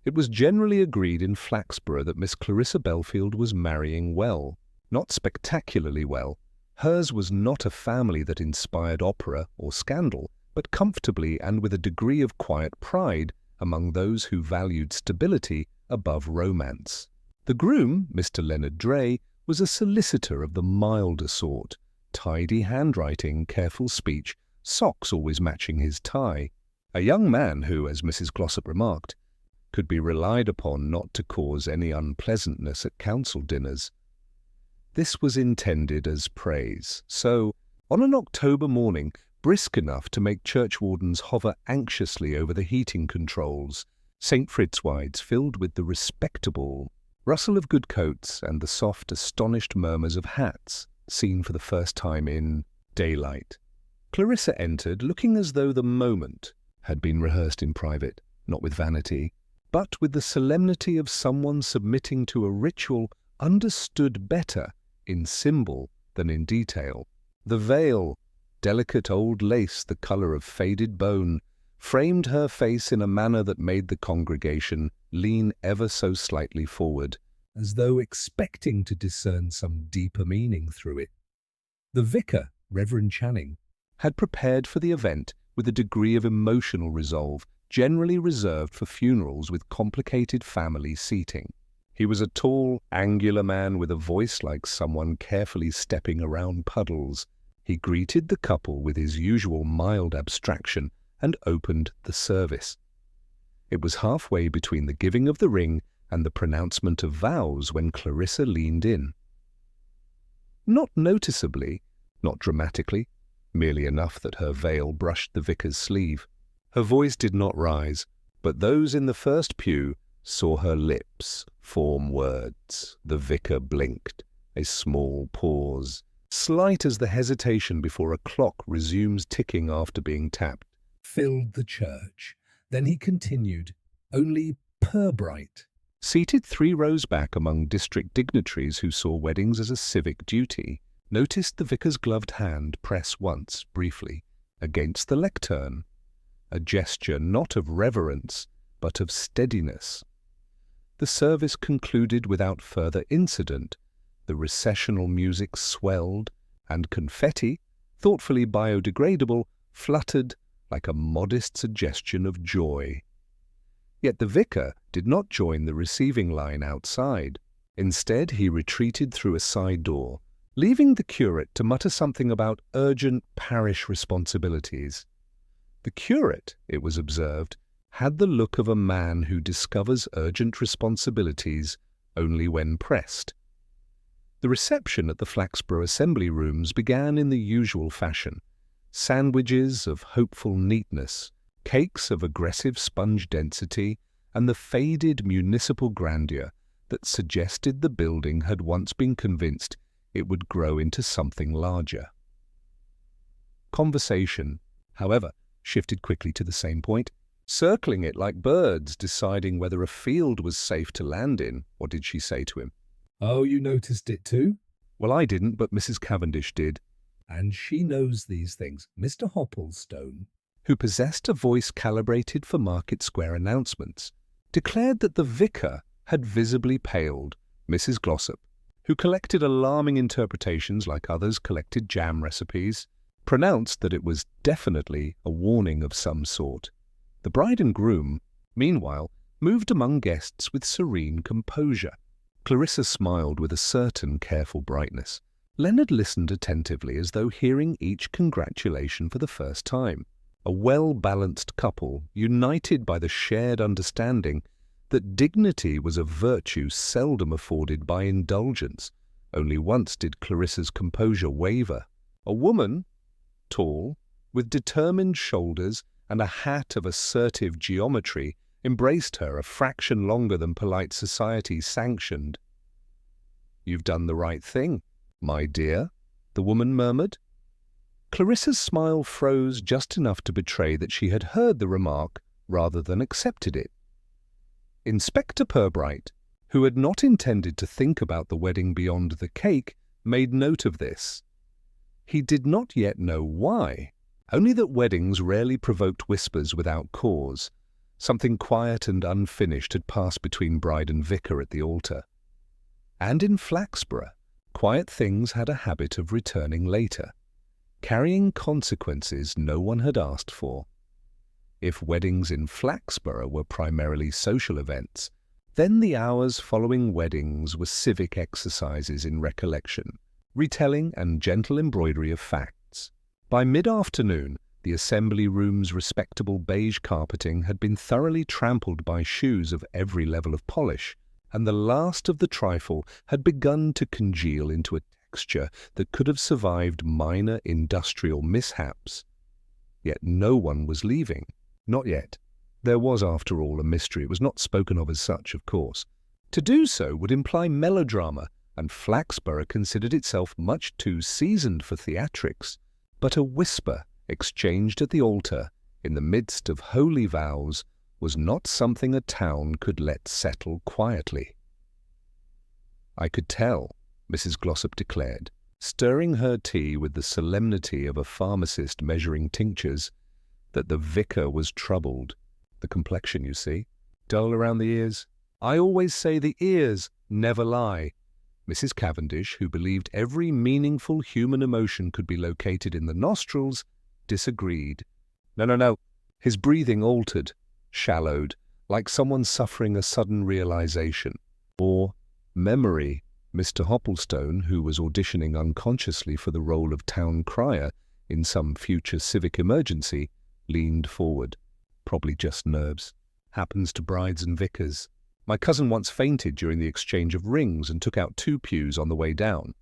It was generally agreed in Flaxborough that Miss Clarissa Belfield was marrying well, not spectacularly well. Hers was not a family that inspired opera or scandal, but comfortably and with a degree of quiet pride among those who valued stability above romance. The groom, Mr. Leonard Dray, was a solicitor of the milder sort, tidy handwriting, careful speech, socks always matching his tie. A young man who, as Mrs. Glossop remarked, could be relied upon not to cause any unpleasantness at council dinners. This was intended as praise, so, on an October morning, brisk enough to make churchwardens hover anxiously over the heating controls, St. Fritzwide's filled with the respectable rustle of good coats and the soft, astonished murmurs of hats, seen for the first time in daylight. Clarissa entered, looking as though the moment had been rehearsed in private, not with vanity, but with the solemnity of someone submitting to a ritual understood better in symbol than in detail. The veil, delicate old lace the colour of faded bone, framed her face in a manner that made the congregation lean ever so slightly forward, as though expecting to discern some deeper meaning through it. The vicar, Reverend Channing, had prepared for the event with a degree of emotional resolve generally reserved for funerals with complicated family seating. He was a tall, angular man with a voice like someone carefully stepping around puddles. He greeted the couple with his usual mild abstraction and opened the service. It was halfway between the giving of the ring and the pronouncement of vows when Clarissa leaned in. Not noticeably, not dramatically, merely enough that her veil brushed the vicar's sleeve. Her voice did not rise, but those in the first pew saw her lips form words. The vicar blinked. A small pause, slight as the hesitation before a clock resumes ticking after being tapped, filled the church. Then he continued, only Purbright, seated 3 rows back among district dignitaries who saw weddings as a civic duty, noticed the vicar's gloved hand press once, briefly, against the lectern, a gesture not of reverence, but of steadiness. The service concluded without further incident. The recessional music swelled, and confetti, thoughtfully biodegradable, fluttered like a modest suggestion of joy. Yet the vicar did not join the receiving line outside. Instead, he retreated through a side door, leaving the curate to mutter something about urgent parish responsibilities. The curate, it was observed, had the look of a man who discovers urgent responsibilities only when pressed. The reception at the Flaxborough Assembly Rooms began in the usual fashion. Sandwiches of hopeful neatness, cakes of aggressive sponge density, and the faded municipal grandeur that suggested the building had once been convinced it would grow into something larger. Conversation, however, shifted quickly to the same point, circling it like birds, deciding whether a field was safe to land in. What did she say to him? Oh, you noticed it too? Well, I didn't, but Mrs. Cavendish did. And she knows these things. Mr. Hopplestone, who possessed a voice calibrated for Market Square announcements, declared that the vicar had visibly paled. Mrs. Glossop, who collected alarming interpretations like others collected jam recipes, pronounced that it was definitely a warning of some sort. The bride and groom, meanwhile, moved among guests with serene composure. Clarissa smiled with a certain careful brightness. Leonard listened attentively as though hearing each congratulation for the first time. A well-balanced couple, united by the shared understanding that dignity was a virtue seldom afforded by indulgence. Only once did Clarissa's composure waver. A woman, tall, with determined shoulders and a hat of assertive geometry, embraced her a fraction longer than polite society sanctioned. "You've done the right thing, my dear," the woman murmured. Clarissa's smile froze just enough to betray that she had heard the remark rather than accepted it. Inspector Purbright, who had not intended to think about the wedding beyond the cake, made note of this. He did not yet know why, only that weddings rarely provoked whispers without cause, Something quiet and unfinished had passed between bride and vicar at the altar. And in Flaxborough, quiet things had a habit of returning later, carrying consequences no one had asked for. If weddings in Flaxborough were primarily social events, then the hours following weddings were civic exercises in recollection, retelling and gentle embroidery of facts. By mid-afternoon, the assembly room's respectable beige carpeting had been thoroughly trampled by shoes of every level of polish, and the last of the trifle had begun to congeal into a texture that could have survived minor industrial mishaps. Yet no one was leaving. Not yet. There was, after all, a mystery. It was not spoken of as such, of course. To do so would imply melodrama, and Flaxborough considered itself much too seasoned for theatrics. But a whisper exchanged at the altar, in the midst of holy vows, was not something a town could let settle quietly. "I could tell," Mrs. Glossop declared, stirring her tea with the solemnity of a pharmacist measuring tinctures, that the vicar was troubled. The complexion, you see. Dull around the ears. "I always say the ears never lie." Mrs. Cavendish, who believed every meaningful human emotion could be located in the nostrils, disagreed. No. His breathing altered, shallowed, like someone suffering a sudden realization. Or memory. Mr. Hopplestone, who was auditioning unconsciously for the role of town crier in some future civic emergency, leaned forward. "Probably just nerves. Happens to brides and vicars. My cousin once fainted during the exchange of rings and took out 2 pews on the way down."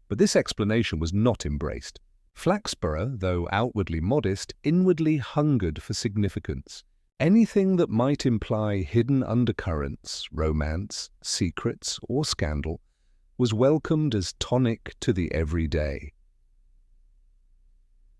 But this explanation was not embraced. Flaxborough, though outwardly modest, inwardly hungered for significance. Anything that might imply hidden undercurrents, romance, secrets, or scandal was welcomed as tonic to the everyday.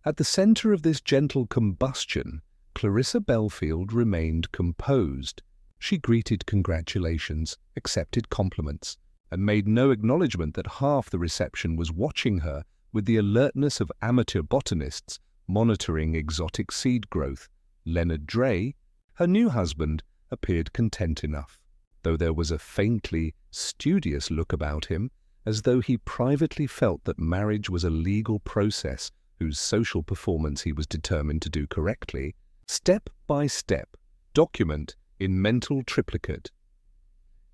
At the centre of this gentle combustion, Clarissa Belfield remained composed. She greeted congratulations, accepted compliments, and made no acknowledgement that half the reception was watching her with the alertness of amateur botanists monitoring exotic seed growth. Leonard Dray, her new husband, appeared content enough, though there was a faintly studious look about him, as though he privately felt that marriage was a legal process whose social performance he was determined to do correctly, step by step, document in mental triplicate.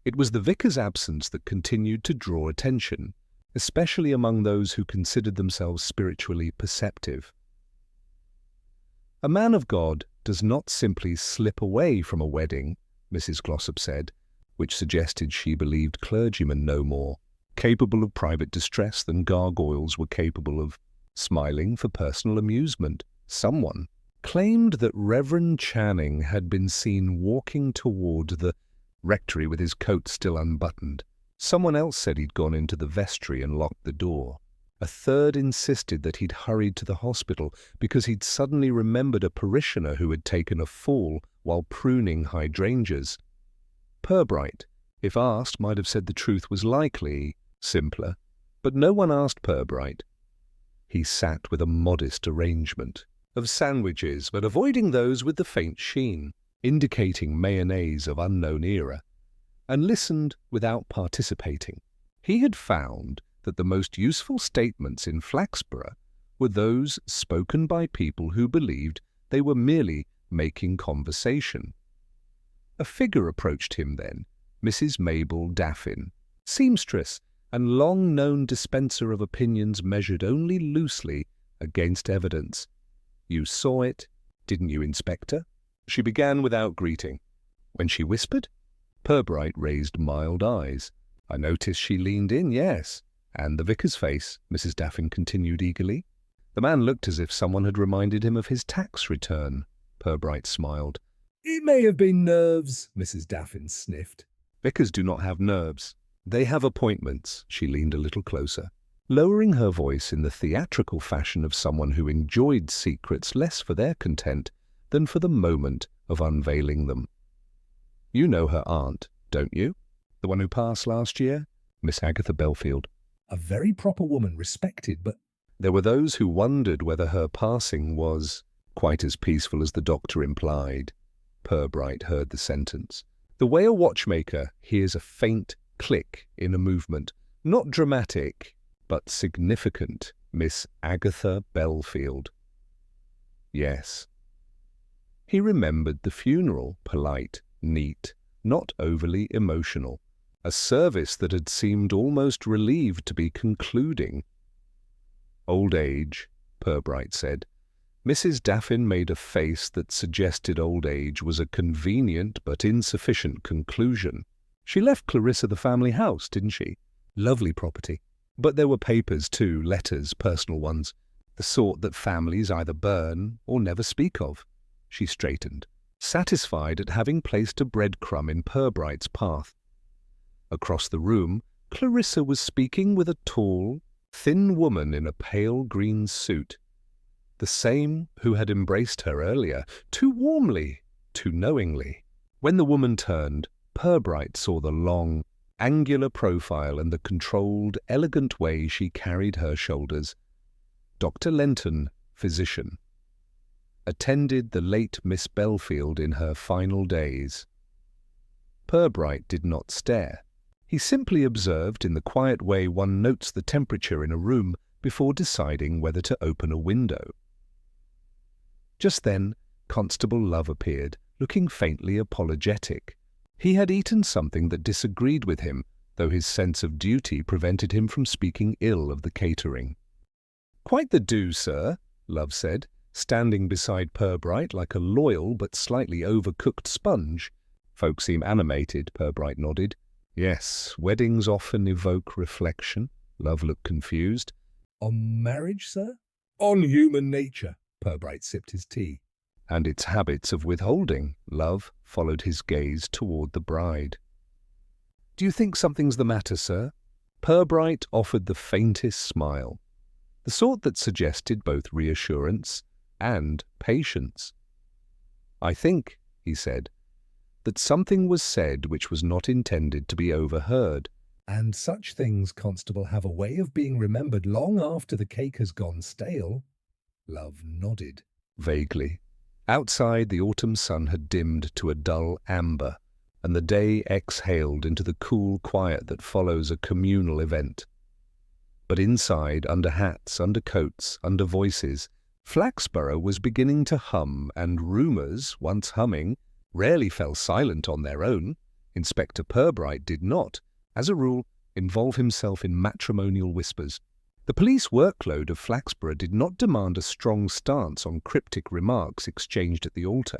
It was the vicar's absence that continued to draw attention, especially among those who considered themselves spiritually perceptive. "A man of God does not simply slip away from a wedding," Mrs. Glossop said, which suggested she believed clergymen no more capable of private distress than gargoyles were capable of smiling for personal amusement. Someone claimed that Reverend Channing had been seen walking toward the rectory with his coat still unbuttoned. Someone else said he'd gone into the vestry and locked the door. A third insisted that he'd hurried to the hospital because he'd suddenly remembered a parishioner who had taken a fall while pruning hydrangeas. Purbright, if asked, might have said the truth was likely simpler, but no one asked Purbright. He sat with a modest arrangement of sandwiches, but avoiding those with the faint sheen, indicating mayonnaise of unknown era, and listened without participating. He had found that the most useful statements in Flaxborough were those spoken by people who believed they were merely making conversation. A figure approached him then, Mrs. Mabel Daffin, seamstress and long-known dispenser of opinions measured only loosely against evidence. "You saw it, didn't you, Inspector?" She began without greeting. When she whispered, Purbright raised mild eyes. "I noticed she leaned in, yes." "And the vicar's face," Mrs. Daffin continued eagerly. "The man looked as if someone had reminded him of his tax return." Purbright smiled. "It may have been nerves," Mrs. Daffin sniffed. "Vicars do not have nerves. They have appointments." She leaned a little closer, lowering her voice in the theatrical fashion of someone who enjoyed secrets less for their content than for the moment of unveiling them. "You know her aunt, don't you? The one who passed last year? Miss Agatha Belfield." "A very proper woman, respected, but—" There were those who wondered whether her passing was quite as peaceful as the doctor implied. Purbright heard the sentence. The way a watchmaker hears a faint click in a movement, not dramatic, but significant, Miss Agatha Belfield. Yes. He remembered the funeral, polite, neat, not overly emotional, a service that had seemed almost relieved to be concluding. Old age, Purbright said. Mrs. Daffin made a face that suggested old age was a convenient but insufficient conclusion. She left Clarissa the family house, didn't she? Lovely property. But there were papers too, letters, personal ones, the sort that families either burn or never speak of. She straightened, satisfied at having placed a breadcrumb in Purbright's path. Across the room, Clarissa was speaking with a tall, thin woman in a pale green suit. The same who had embraced her earlier, too warmly, too knowingly. When the woman turned, Purbright saw the long, angular profile and the controlled, elegant way she carried her shoulders. Dr. Lenton, physician, attended the late Miss Belfield in her final days. Purbright did not stare. He simply observed in the quiet way one notes the temperature in a room before deciding whether to open a window. Just then, Constable Love appeared, looking faintly apologetic. He had eaten something that disagreed with him, though his sense of duty prevented him from speaking ill of the catering. "Quite the do, sir," Love said, standing beside Purbright like a loyal but slightly overcooked sponge. "Folk seem animated," Purbright nodded. "Yes, weddings often evoke reflection." Love looked confused. On marriage, sir? On human nature. Purbright sipped his tea. "And its habits of withholding." Love followed his gaze toward the bride. "Do you think something's the matter, sir?" Purbright offered the faintest smile, the sort that suggested both reassurance and patience. "I think," he said, "that something was said which was not intended to be overheard." And such things, Constable, have a way of being remembered long after the cake has gone stale. Love nodded. Vaguely. Outside, the autumn sun had dimmed to a dull amber, and the day exhaled into the cool quiet that follows a communal event. But inside, under hats, under coats, under voices, Flaxborough was beginning to hum, and rumours, once humming, rarely fell silent on their own. Inspector Purbright did not, as a rule, involve himself in matrimonial whispers. The police workload of Flaxborough did not demand a strong stance on cryptic remarks exchanged at the altar,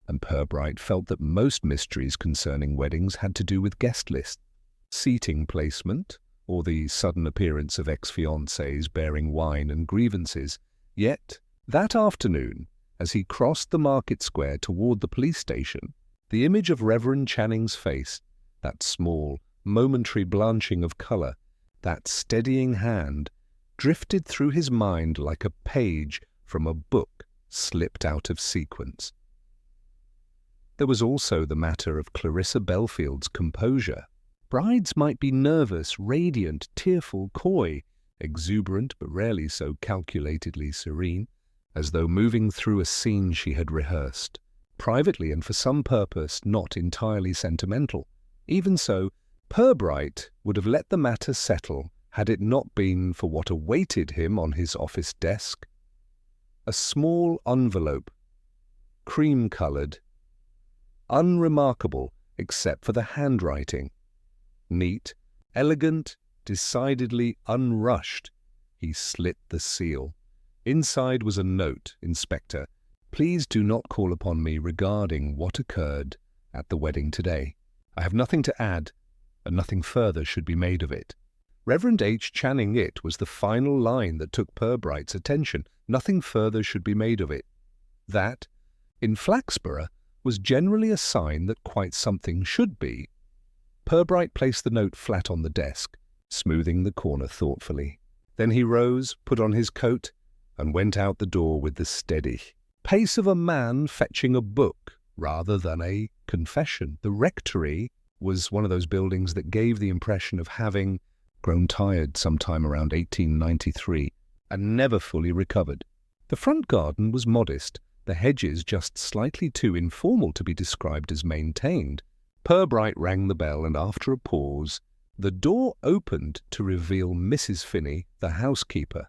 and Purbright felt that most mysteries concerning weddings had to do with guest lists, seating placement, or the sudden appearance of ex-fiancés bearing wine and grievances. Yet, that afternoon, as he crossed the market square toward the police station, the image of Reverend Channing's face, that small, momentary blanching of colour, that steadying hand, drifted through his mind like a page from a book slipped out of sequence. There was also the matter of Clarissa Belfield's composure. Brides might be nervous, radiant, tearful, coy, exuberant but rarely so calculatedly serene, as though moving through a scene she had rehearsed, privately and for some purpose not entirely sentimental. Even so, Purbright would have let the matter settle had it not been for what awaited him on his office desk. A small envelope, cream-coloured, unremarkable except for the handwriting. Neat, elegant, decidedly unrushed. He slit the seal. Inside was a note, "Inspector, please do not call upon me regarding what occurred at the wedding today. I have nothing to add, and nothing further should be made of it." Reverend H. Channing it was the final line that took Purbright's attention. Nothing further should be made of it. That, in Flaxborough, was generally a sign that quite something should be. Purbright placed the note flat on the desk, smoothing the corner thoughtfully. Then he rose, put on his coat, and went out the door with the steady pace of a man fetching a book rather than a confession. The rectory was one of those buildings that gave the impression of having grown tired sometime around 1893 and never fully recovered. The front garden was modest, the hedges just slightly too informal to be described as maintained. Purbright rang the bell, and after a pause, the door opened to reveal Mrs. Finney, the housekeeper,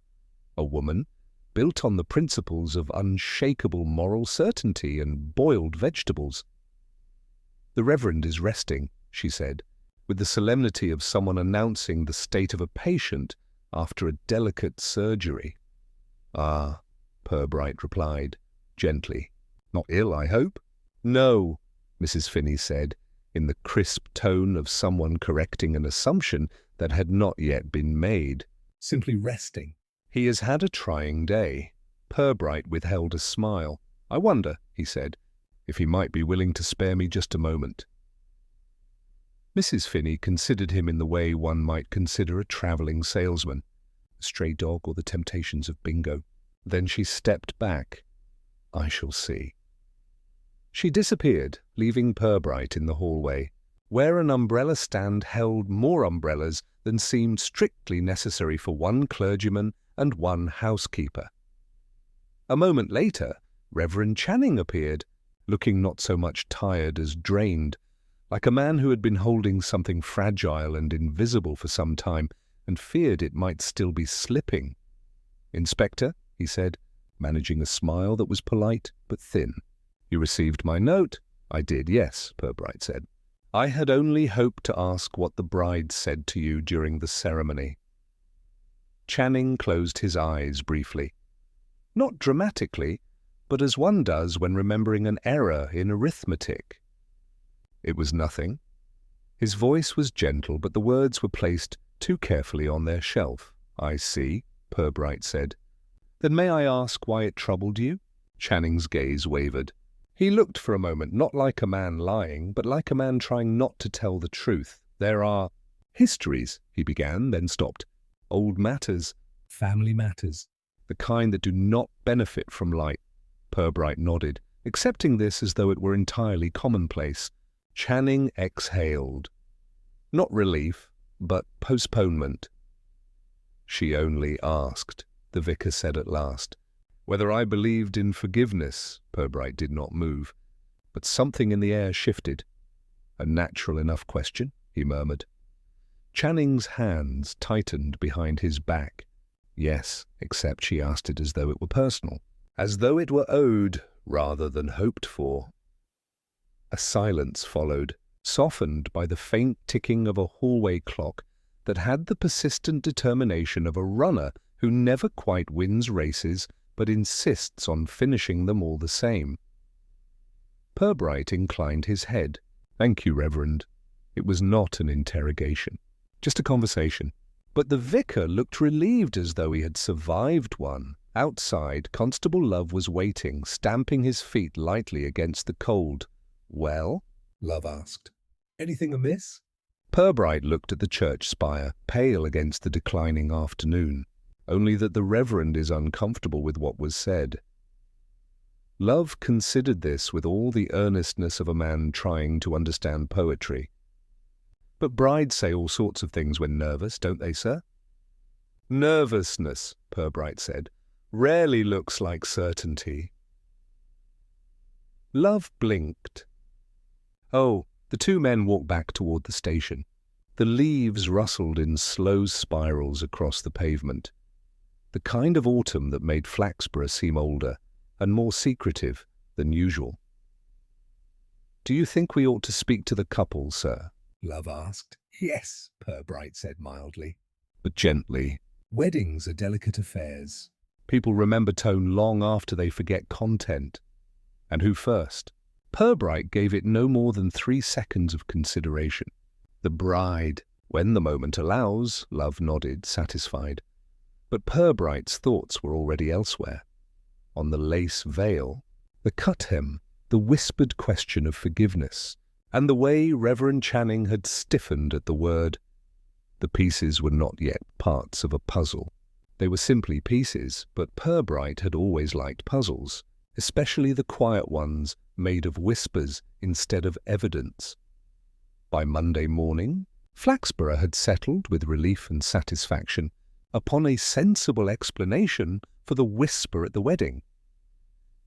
a woman built on the principles of unshakable moral certainty and boiled vegetables. "The Reverend is resting," she said, with the solemnity of someone announcing the state of a patient after a delicate surgery. "Ah," Purbright replied, gently. "Not ill, I hope?" "No," Mrs. Finney said, in the crisp tone of someone correcting an assumption that had not yet been made. "Simply resting." "He has had a trying day." Purbright withheld a smile. "I wonder," he said, "if he might be willing to spare me just a moment." Mrs. Finney considered him in the way one might consider a travelling salesman, a stray dog or the temptations of bingo. Then she stepped back. "I shall see." She disappeared, leaving Purbright in the hallway, where an umbrella stand held more umbrellas than seemed strictly necessary for one clergyman and one housekeeper. A moment later, Reverend Channing appeared, looking not so much tired as drained, like a man who had been holding something fragile and invisible for some time and feared it might still be slipping. "Inspector," he said, managing a smile that was polite but thin. "You received my note?" "I did, yes," Purbright said. "I had only hoped to ask what the bride said to you during the ceremony." Channing closed his eyes briefly. Not dramatically, but as one does when remembering an error in arithmetic. "It was nothing." His voice was gentle, but the words were placed too carefully on their shelf. "I see," Purbright said. "Then may I ask why it troubled you?" Channing's gaze wavered. He looked for a moment not like a man lying, but like a man trying not to tell the truth. "There are histories," he began, then stopped. "Old matters." "Family matters." "The kind that do not benefit from light." Purbright nodded, accepting this as though it were entirely commonplace. Channing exhaled. Not relief, but postponement. "She only asked," the vicar said at last. "Whether I believed in forgiveness." Purbright did not move, but something in the air shifted. "A natural enough question," he murmured. Channing's hands tightened behind his back. "Yes, except she asked it as though it were personal, as though it were owed rather than hoped for." A silence followed, softened by the faint ticking of a hallway clock that had the persistent determination of a runner who never quite wins races but insists on finishing them all the same. Purbright inclined his head. "Thank you, Reverend." It was not an interrogation, just a conversation. But the vicar looked relieved, as though he had survived one. Outside, Constable Love was waiting, stamping his feet lightly against the cold. "Well?" Love asked. "Anything amiss?" Purbright looked at the church spire, pale against the declining afternoon, only that the Reverend is uncomfortable with what was said. Love considered this with all the earnestness of a man trying to understand poetry. "But brides say all sorts of things when nervous, don't they, sir?" "Nervousness," Purbright said, "rarely looks like certainty." Love blinked. Oh, the two men walked back toward the station. The leaves rustled in slow spirals across the pavement, the kind of autumn that made Flaxborough seem older and more secretive than usual. "Do you think we ought to speak to the couple, sir?" Love asked. "Yes," Purbright said mildly. But gently. "Weddings are delicate affairs." People remember tone long after they forget content. And who first? Purbright gave it no more than 3 seconds of consideration. "The bride, when the moment allows," Love nodded, satisfied. But Purbright's thoughts were already elsewhere. On the lace veil, the cut hem, the whispered question of forgiveness, and the way Reverend Channing had stiffened at the word. The pieces were not yet parts of a puzzle. They were simply pieces, but Purbright had always liked puzzles, especially the quiet ones made of whispers instead of evidence. By Monday morning, Flaxborough had settled with relief and satisfaction upon a sensible explanation for the whisper at the wedding.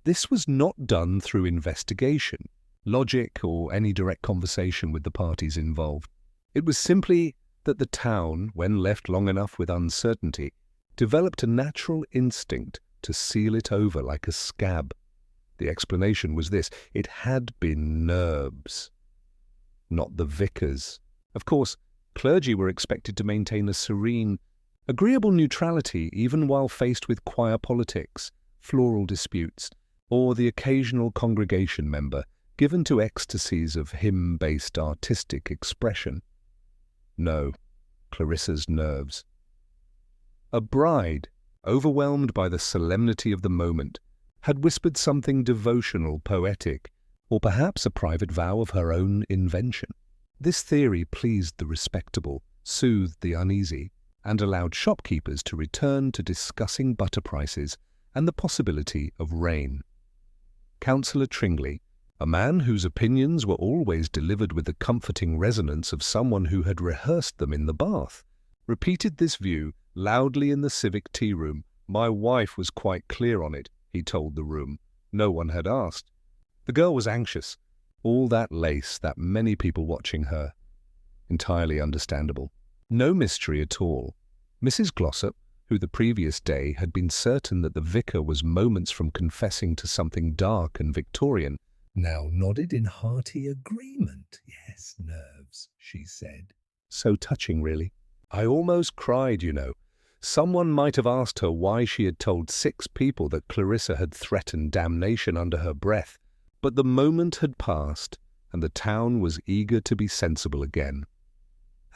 This was not done through investigation, logic, or any direct conversation with the parties involved. It was simply that the town, when left long enough with uncertainty, developed a natural instinct to seal it over like a scab. The explanation was this: it had been nerves, not the vicars. Of course, clergy were expected to maintain a serene, agreeable neutrality even while faced with choir politics, floral disputes, or the occasional congregation member given to ecstasies of hymn-based artistic expression. No, Clarissa's nerves. A bride, overwhelmed by the solemnity of the moment, had whispered something devotional, poetic, or perhaps a private vow of her own invention. This theory pleased the respectable, soothed the uneasy, and allowed shopkeepers to return to discussing butter prices and the possibility of rain. Councillor Tringley, a man whose opinions were always delivered with the comforting resonance of someone who had rehearsed them in the bath, repeated this view loudly in the civic tea room. "My wife was quite clear on it," he told the room. No one had asked. The girl was anxious. All that lace, that many people watching her. Entirely understandable. No mystery at all. Mrs. Glossop, who the previous day had been certain that the vicar was moments from confessing to something dark and Victorian, now nodded in hearty agreement. "Yes, nerves," she said. So touching, really. "I almost cried, you know. Someone might have asked her why she had told 6 people that Clarissa had threatened damnation under her breath, but the moment had passed, and the town was eager to be sensible again."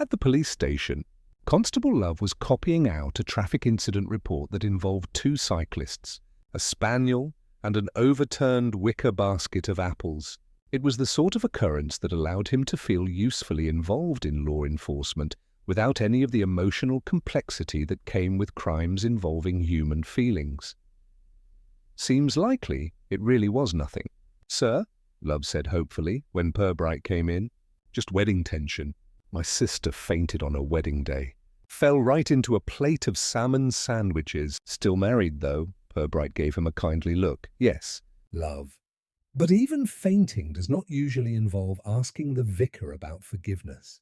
At the police station, Constable Love was copying out a traffic incident report that involved 2 cyclists, a spaniel, and an overturned wicker basket of apples. It was the sort of occurrence that allowed him to feel usefully involved in law enforcement without any of the emotional complexity that came with crimes involving human feelings. "Seems likely it really was nothing." "Sir," Love said hopefully when Purbright came in. "Just wedding tension. My sister fainted on her wedding day. Fell right into a plate of salmon sandwiches. Still married, though." Purbright gave him a kindly look. "Yes." Love. But even fainting does not usually involve asking the vicar about forgiveness.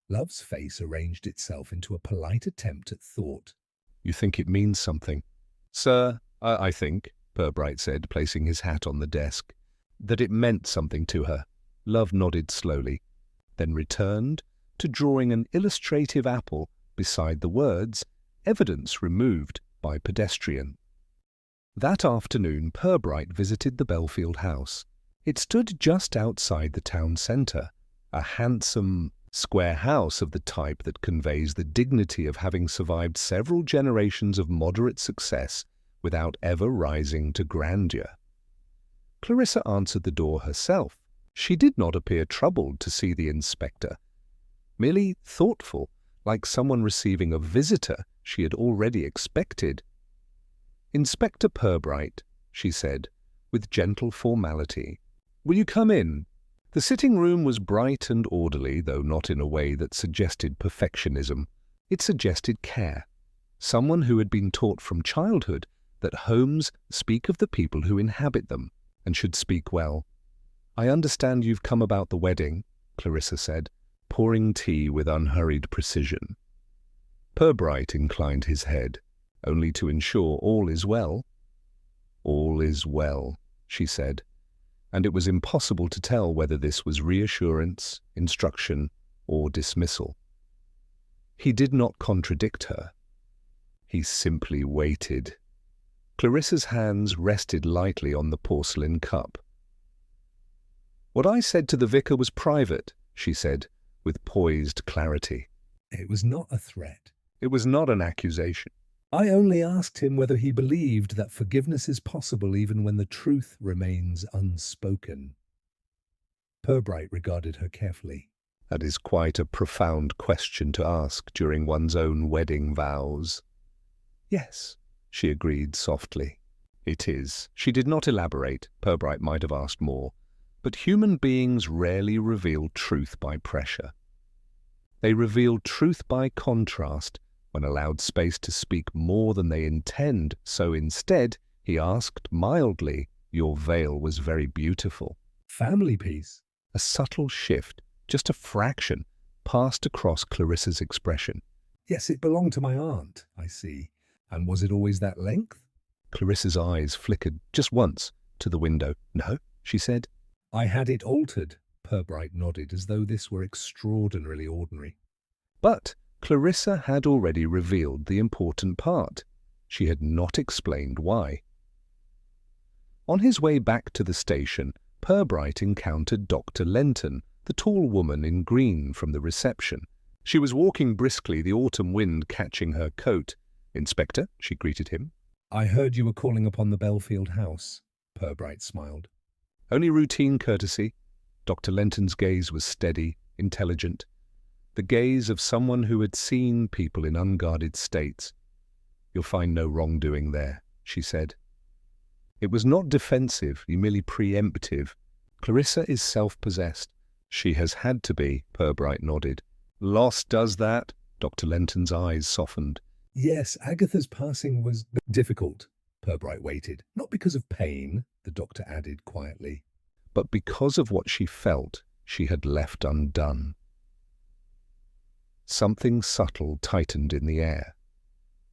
Love's face arranged itself into a polite attempt at thought. "You think it means something?" "Sir, I think," Purbright said, placing his hat on the desk, "that it meant something to her." Love nodded slowly, then returned to drawing an illustrative apple beside the words, "Evidence removed by pedestrian." That afternoon, Purbright visited the Belfield house. It stood just outside the town centre, a handsome, square house of the type that conveys the dignity of having survived several generations of moderate success without ever rising to grandeur. Clarissa answered the door herself. She did not appear troubled to see the inspector, merely thoughtful, like someone receiving a visitor she had already expected. "Inspector Purbright," she said, with gentle formality, "will you come in?" The sitting room was bright and orderly, though not in a way that suggested perfectionism. It suggested care. Someone who had been taught from childhood that homes speak of the people who inhabit them, and should speak well. "I understand you've come about the wedding," Clarissa said, pouring tea with unhurried precision. Purbright inclined his head, only to ensure all is well. "All is well," she said, and it was impossible to tell whether this was reassurance, instruction, or dismissal. He did not contradict her. He simply waited. Clarissa's hands rested lightly on the porcelain cup. "What I said to the vicar was private," she said, with poised clarity. "It was not a threat. It was not an accusation. I only asked him whether he believed that forgiveness is possible even when the truth remains unspoken." Purbright regarded her carefully. That is quite a profound question to ask during one's own wedding vows. "Yes," she agreed softly. "It is." She did not elaborate. Purbright might have asked more. But human beings rarely reveal truth by pressure. They reveal truth by contrast when allowed space to speak more than they intend, so instead He asked mildly. Your veil was very beautiful. Family piece. A subtle shift, just a fraction, passed across Clarissa's expression. Yes, it belonged to my aunt, I see. And was it always that length? Clarissa's eyes flickered just once to the window. No, she said. I had it altered, Purbright nodded, as though this were extraordinarily ordinary. But Clarissa had already revealed the important part. She had not explained why. On his way back to the station, Purbright encountered Dr. Lenton, the tall woman in green from the reception. She was walking briskly, the autumn wind catching her coat. Inspector, she greeted him. I heard you were calling upon the Belfield house, Purbright smiled. Only routine courtesy. Dr. Lenton's gaze was steady, intelligent. The gaze of someone who had seen people in unguarded states. You'll find no wrongdoing there, she said. It was not defensive, merely preemptive. Clarissa is self-possessed. She has had to be, Purbright nodded. Loss does that? Dr. Lenton's eyes softened. Yes, Agatha's passing was difficult. Purbright waited. Not because of pain, the doctor added quietly, but because of what she felt she had left undone. Something subtle tightened in the air.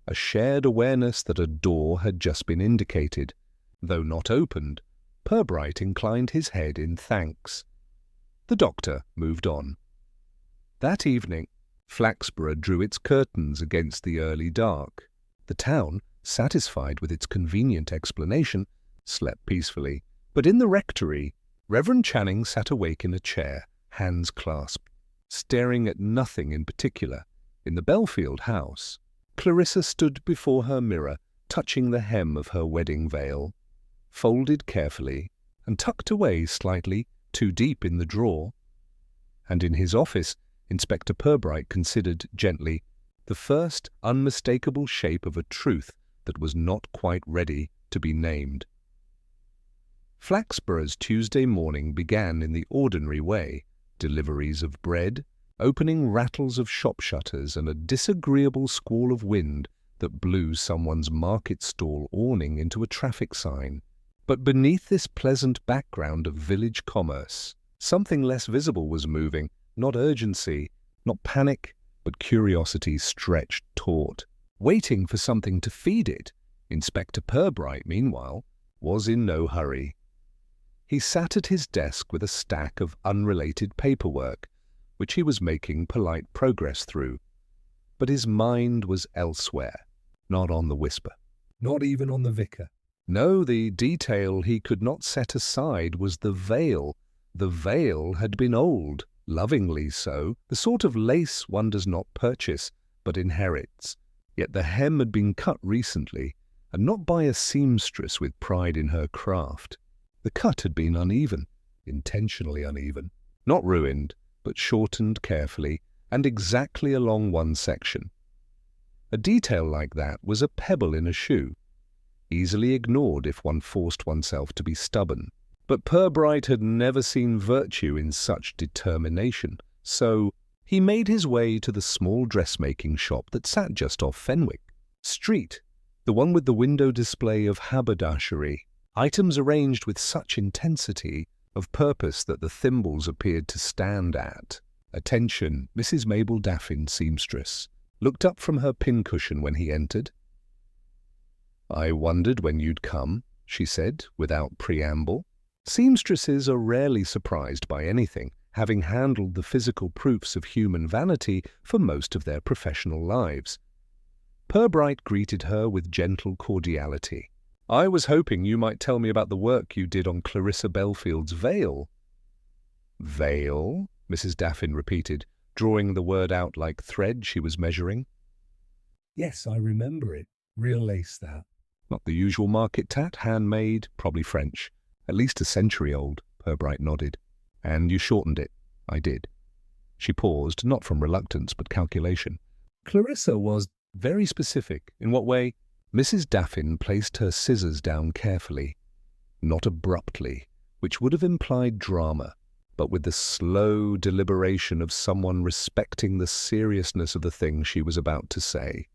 A shared awareness that a door had just been indicated. Though not opened, Purbright inclined his head in thanks. The doctor moved on. That evening, Flaxborough drew its curtains against the early dark. The town, satisfied with its convenient explanation, slept peacefully. But in the rectory, Reverend Channing sat awake in a chair, hands clasped, staring at nothing in particular. In the Belfield house, Clarissa stood before her mirror, touching the hem of her wedding veil, folded carefully and tucked away slightly too deep in the drawer. And in his office, Inspector Purbright considered gently the first unmistakable shape of a truth that was not quite ready to be named. Flaxborough's Tuesday morning began in the ordinary way, deliveries of bread, opening rattles of shop shutters, and a disagreeable squall of wind that blew someone's market stall awning into a traffic sign. But beneath this pleasant background of village commerce, something less visible was moving, not urgency, not panic, but curiosity stretched taut, waiting for something to feed it. Inspector Purbright, meanwhile, was in no hurry. He sat at his desk with a stack of unrelated paperwork, which he was making polite progress through. But his mind was elsewhere, not on the whisper. Not even on the vicar. No, the detail he could not set aside was the veil. The veil had been old, lovingly so, the sort of lace one does not purchase, but inherits. Yet the hem had been cut recently, and not by a seamstress with pride in her craft. The cut had been uneven, intentionally uneven, not ruined, but shortened carefully, and exactly along one section. A detail like that was a pebble in a shoe, easily ignored if one forced oneself to be stubborn. But Purbright had never seen virtue in such determination, so he made his way to the small dressmaking shop that sat just off Fenwick Street, the one with the window display of haberdashery, items arranged with such intensity of purpose that the thimbles appeared to stand at attention. Mrs. Mabel Daffin, seamstress, looked up from her pincushion when he entered. "I wondered when you'd come," she said, without preamble. Seamstresses are rarely surprised by anything, having handled the physical proofs of human vanity for most of their professional lives. Purbright greeted her with gentle cordiality. "I was hoping you might tell me about the work you did on Clarissa Belfield's veil." "Veil?" Mrs. Daffin repeated, drawing the word out like thread she was measuring. Yes, I remember it. Real lace, that. Not the usual market tat, handmade, probably French. At least a century old, Purbright nodded. "And you shortened it." "I did." She paused, not from reluctance, but calculation. "Clarissa was very specific. In what way?" Mrs. Daffin placed her scissors down carefully, not abruptly, which would have implied drama, but with the slow deliberation of someone respecting the seriousness of the thing she was about to say.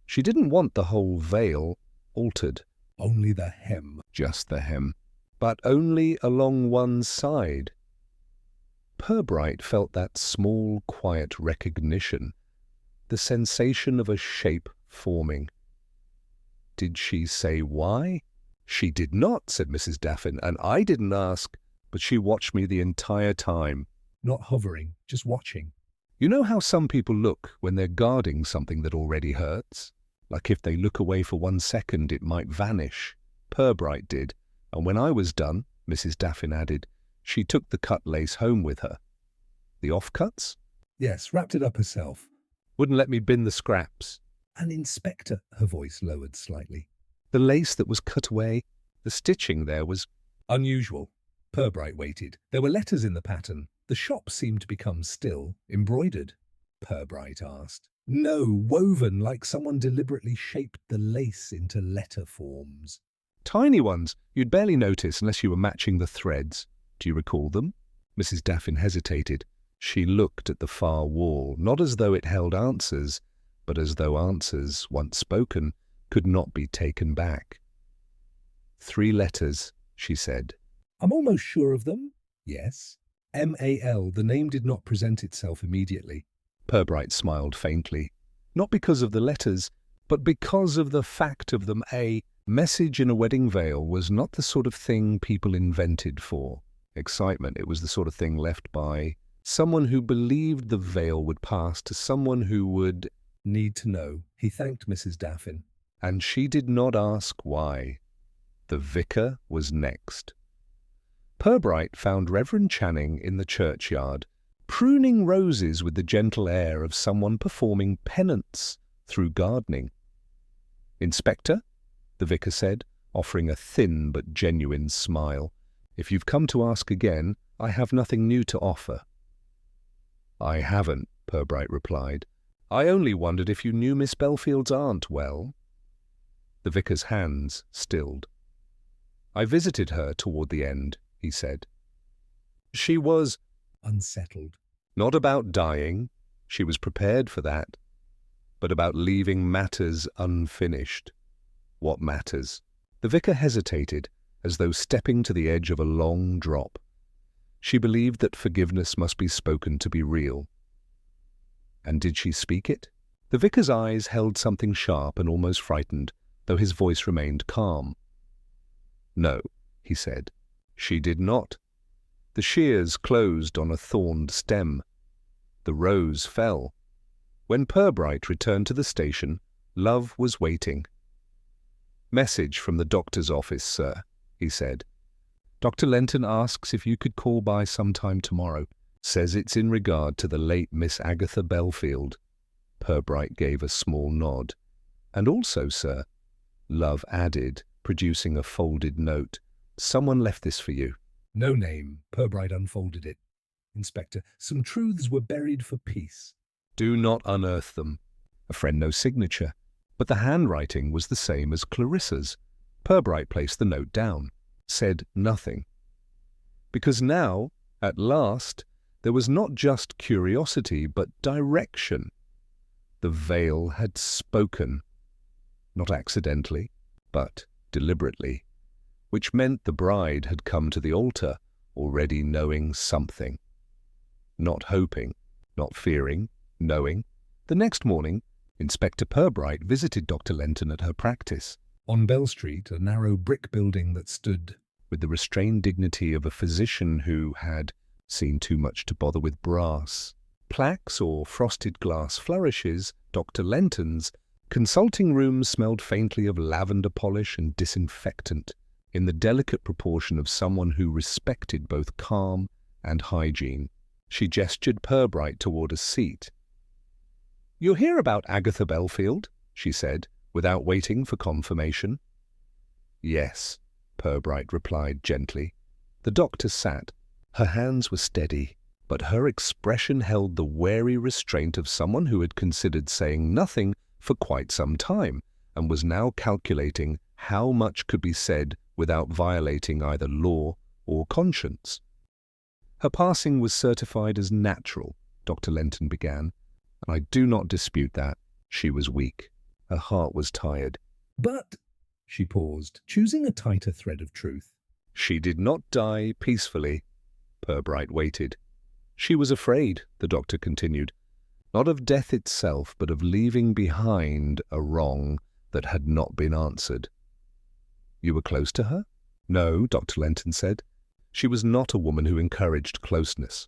She didn't want the whole veil altered, Only the hem. Just the hem. But only along one side. Purbright felt that small, quiet recognition, the sensation of a shape forming. Did she say why? She did not, said Mrs. Daffin, and I didn't ask, but she watched me the entire time. Not hovering, just watching. You know how some people look when they're guarding something that already hurts? Like if they look away for 1 second, it might vanish. Purbright did, and when I was done, Mrs. Daffin added, she took the cut lace home with her. The offcuts? Yes, wrapped it up herself. Wouldn't let me bin the scraps. An inspector, her voice lowered slightly. The lace that was cut away, the stitching there was unusual. Purbright waited. There were letters in the pattern. The shop seemed to become still. Embroidered? Purbright asked. No, woven, like someone deliberately shaped the lace into letter forms. tiny ones you'd barely notice unless you were matching the threads. Do you recall them? Mrs. Daffin hesitated. She looked at the far wall, not as though it held answers, but as though answers, once spoken, could not be taken back. 3 letters, she said. I'm almost sure of them. Yes. M-A-L, the name did not present itself immediately. Purbright smiled faintly. Not because of the letters, but because of the fact of them. A message in a wedding veil was not the sort of thing people invented for excitement. It was the sort of thing left by someone who believed the veil would pass to someone who would need to know. He thanked Mrs. Daffin. And she did not ask why. The vicar was next. Purbright found Reverend Channing in the churchyard, pruning roses with the gentle air of someone performing penance through gardening. Inspector, the vicar said, offering a thin but genuine smile. If you've come to ask again, I have nothing new to offer. I haven't, Purbright replied. I only wondered if you knew Miss Belfield's aunt well. The vicar's hands stilled. I visited her toward the end, he said. She was unsettled. Not about dying, she was prepared for that, but about leaving matters unfinished. What matters? The vicar hesitated, as though stepping to the edge of a long drop. She believed that forgiveness must be spoken to be real. And did she speak it? The vicar's eyes held something sharp and almost frightened, though his voice remained calm. No, he said, she did not. The shears closed on a thorned stem. The rose fell. When Purbright returned to the station, Love was waiting. Message from the doctor's office, sir, he said. Dr. Lenton asks if you could call by sometime tomorrow. Says it's in regard to the late Miss Agatha Belfield. Purbright gave a small nod. And also, sir, Love added, producing a folded note, someone left this for you. No name. Purbright unfolded it. Inspector, some truths were buried for peace. Do not unearth them. A friend, no signature. But the handwriting was the same as Clarissa's. Purbright placed the note down, said nothing. Because now, at last, there was not just curiosity, but direction. The veil had spoken. Not accidentally, but deliberately, which meant the bride had come to the altar already knowing something. Not hoping, not fearing, knowing. The next morning, Inspector Purbright visited Dr. Lenton at her practice. On Bell Street, a narrow brick building that stood with the restrained dignity of a physician who had seen too much to bother with brass. Plaques or frosted glass flourishes, Dr. Lenton's consulting room smelled faintly of lavender polish and disinfectant, in the delicate proportion of someone who respected both calm and hygiene. She gestured Purbright toward a seat. "You'll hear about Agatha Belfield," she said, without waiting for confirmation. "Yes," Purbright replied gently. The doctor sat. Her hands were steady, but her expression held the wary restraint of someone who had considered saying nothing for quite some time, and was now calculating how much could be said without violating either law or conscience. Her passing was certified as natural, Dr. Lenton began, and I do not dispute that. She was weak. Her heart was tired. But She paused, choosing a tighter thread of truth. She did not die peacefully. Purbright waited. She was afraid, the doctor continued, not of death itself, but of leaving behind a wrong that had not been answered. You were close to her? No, Dr. Lenton said. She was not a woman who encouraged closeness,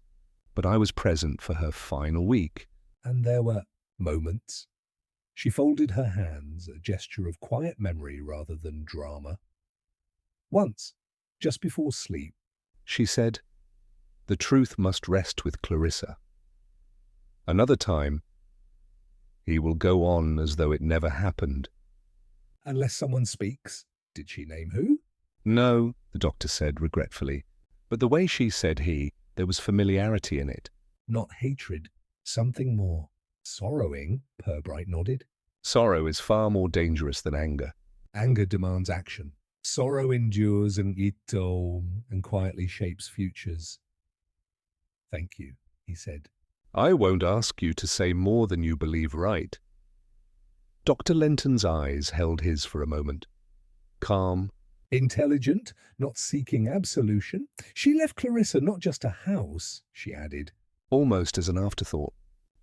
but I was present for her final week. And there were moments. She folded her hands, a gesture of quiet memory rather than drama. Once, just before sleep, she said, the truth must rest with Clarissa. Another time, he will go on as though it never happened. Unless someone speaks. Did she name who? No, the doctor said regretfully, but the way she said he, there was familiarity in it. Not hatred, something more. Sorrowing, Purbright nodded. Sorrow is far more dangerous than anger. Anger demands action. Sorrow endures and quietly shapes futures. Thank you, he said. I won't ask you to say more than you believe right. Dr. Lenton's eyes held his for a moment. Calm. Intelligent, not seeking absolution. She left Clarissa not just a house, she added. Almost as an afterthought.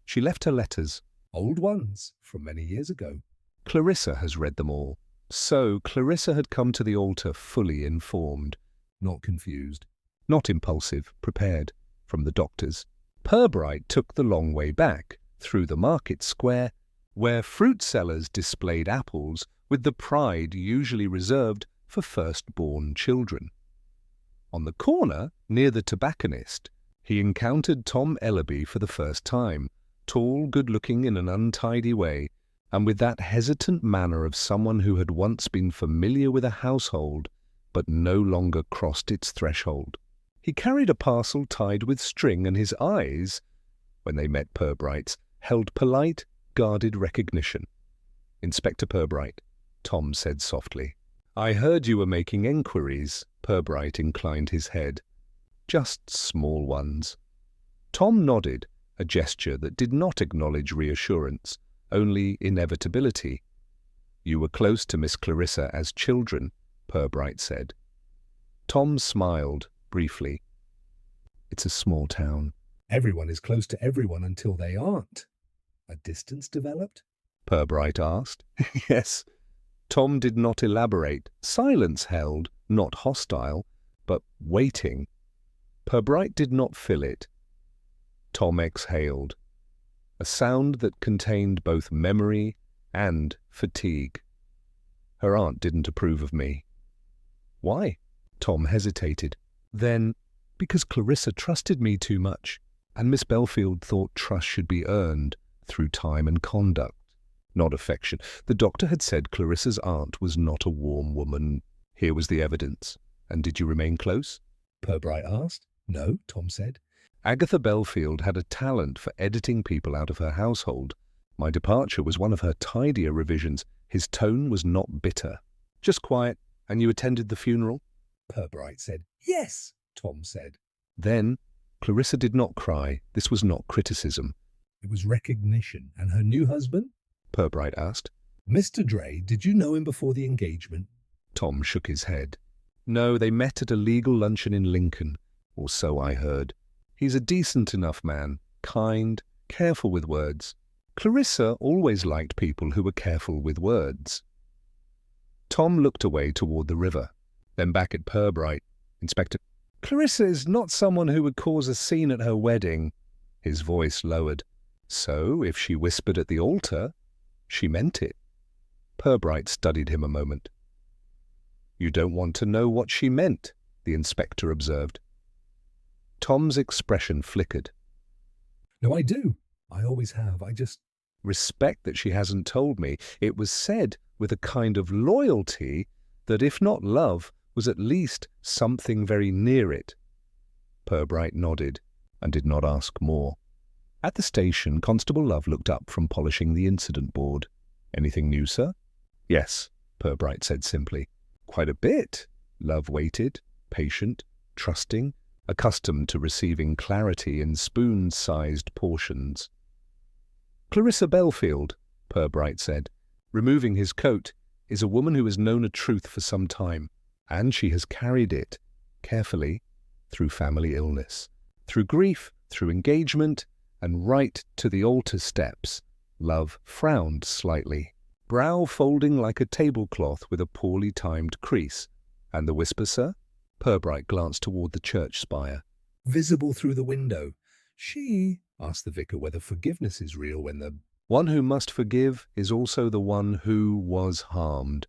She left her letters. Old ones, from many years ago. Clarissa has read them all. So Clarissa had come to the altar fully informed. Not confused. Not impulsive, prepared, from the doctors. Purbright took the long way back, through the market square, where fruit sellers displayed apples with the pride usually reserved for first-born children. On the corner, near the tobacconist, he encountered Tom Ellaby for the first time, tall, good-looking in an untidy way, and with that hesitant manner of someone who had once been familiar with a household, but no longer crossed its threshold. He carried a parcel tied with string, and his eyes, when they met Purbright's, held polite, guarded recognition. Inspector Purbright, Tom said softly. I heard you were making enquiries. Purbright inclined his head. Just small ones. Tom nodded, a gesture that did not acknowledge reassurance, only inevitability. You were close to Miss Clarissa as children, Purbright said. Tom smiled, briefly. It's a small town. Everyone is close to everyone until they aren't. A distance developed? Purbright asked. Yes. Tom did not elaborate. Silence held, not hostile, but waiting. Purbright did not fill it. Tom exhaled, a sound that contained both memory and fatigue. Her aunt didn't approve of me. Why? Tom hesitated. Then, because Clarissa trusted me too much, and Miss Belfield thought trust should be earned through time and conduct, not affection. The doctor had said Clarissa's aunt was not a warm woman. Here was the evidence. And did you remain close? Purbright asked. No, Tom said. Agatha Belfield had a talent for editing people out of her household. My departure was one of her tidier revisions. His tone was not bitter. Just quiet. And you attended the funeral? Purbright said. Yes, Tom said. Then, Clarissa did not cry. This was not criticism. It was recognition. And her new husband? Purbright asked. Mr. Dre, did you know him before the engagement? Tom shook his head. No, they met at a legal luncheon in Lincoln, or so I heard. He's a decent enough man, kind, careful with words. Clarissa always liked people who were careful with words. Tom looked away toward the river, then back at Purbright. Inspector, Clarissa is not someone who would cause a scene at her wedding. His voice lowered. So, if she whispered at the altar, she meant it. Purbright studied him a moment. You don't want to know what she meant, the inspector observed. Tom's expression flickered. No, I do. I always have. I just... Respect that she hasn't told me. It was said with a kind of loyalty that, if not love, was at least something very near it. Purbright nodded and did not ask more. At the station, Constable Love looked up from polishing the incident board. Anything new, sir? Yes, Purbright said simply. Quite a bit. Love waited, patient, trusting, accustomed to receiving clarity in spoon-sized portions. Clarissa Belfield, Purbright said. Removing his coat, is a woman who has known a truth for some time, and she has carried it, carefully, through family illness, through grief, through engagement, and right to the altar steps. Love frowned slightly, brow folding like a tablecloth with a poorly timed crease. And the whisper, sir? Purbright glanced toward the church spire. Visible through the window. She asked the vicar whether forgiveness is real when the One who must forgive is also the one who was harmed.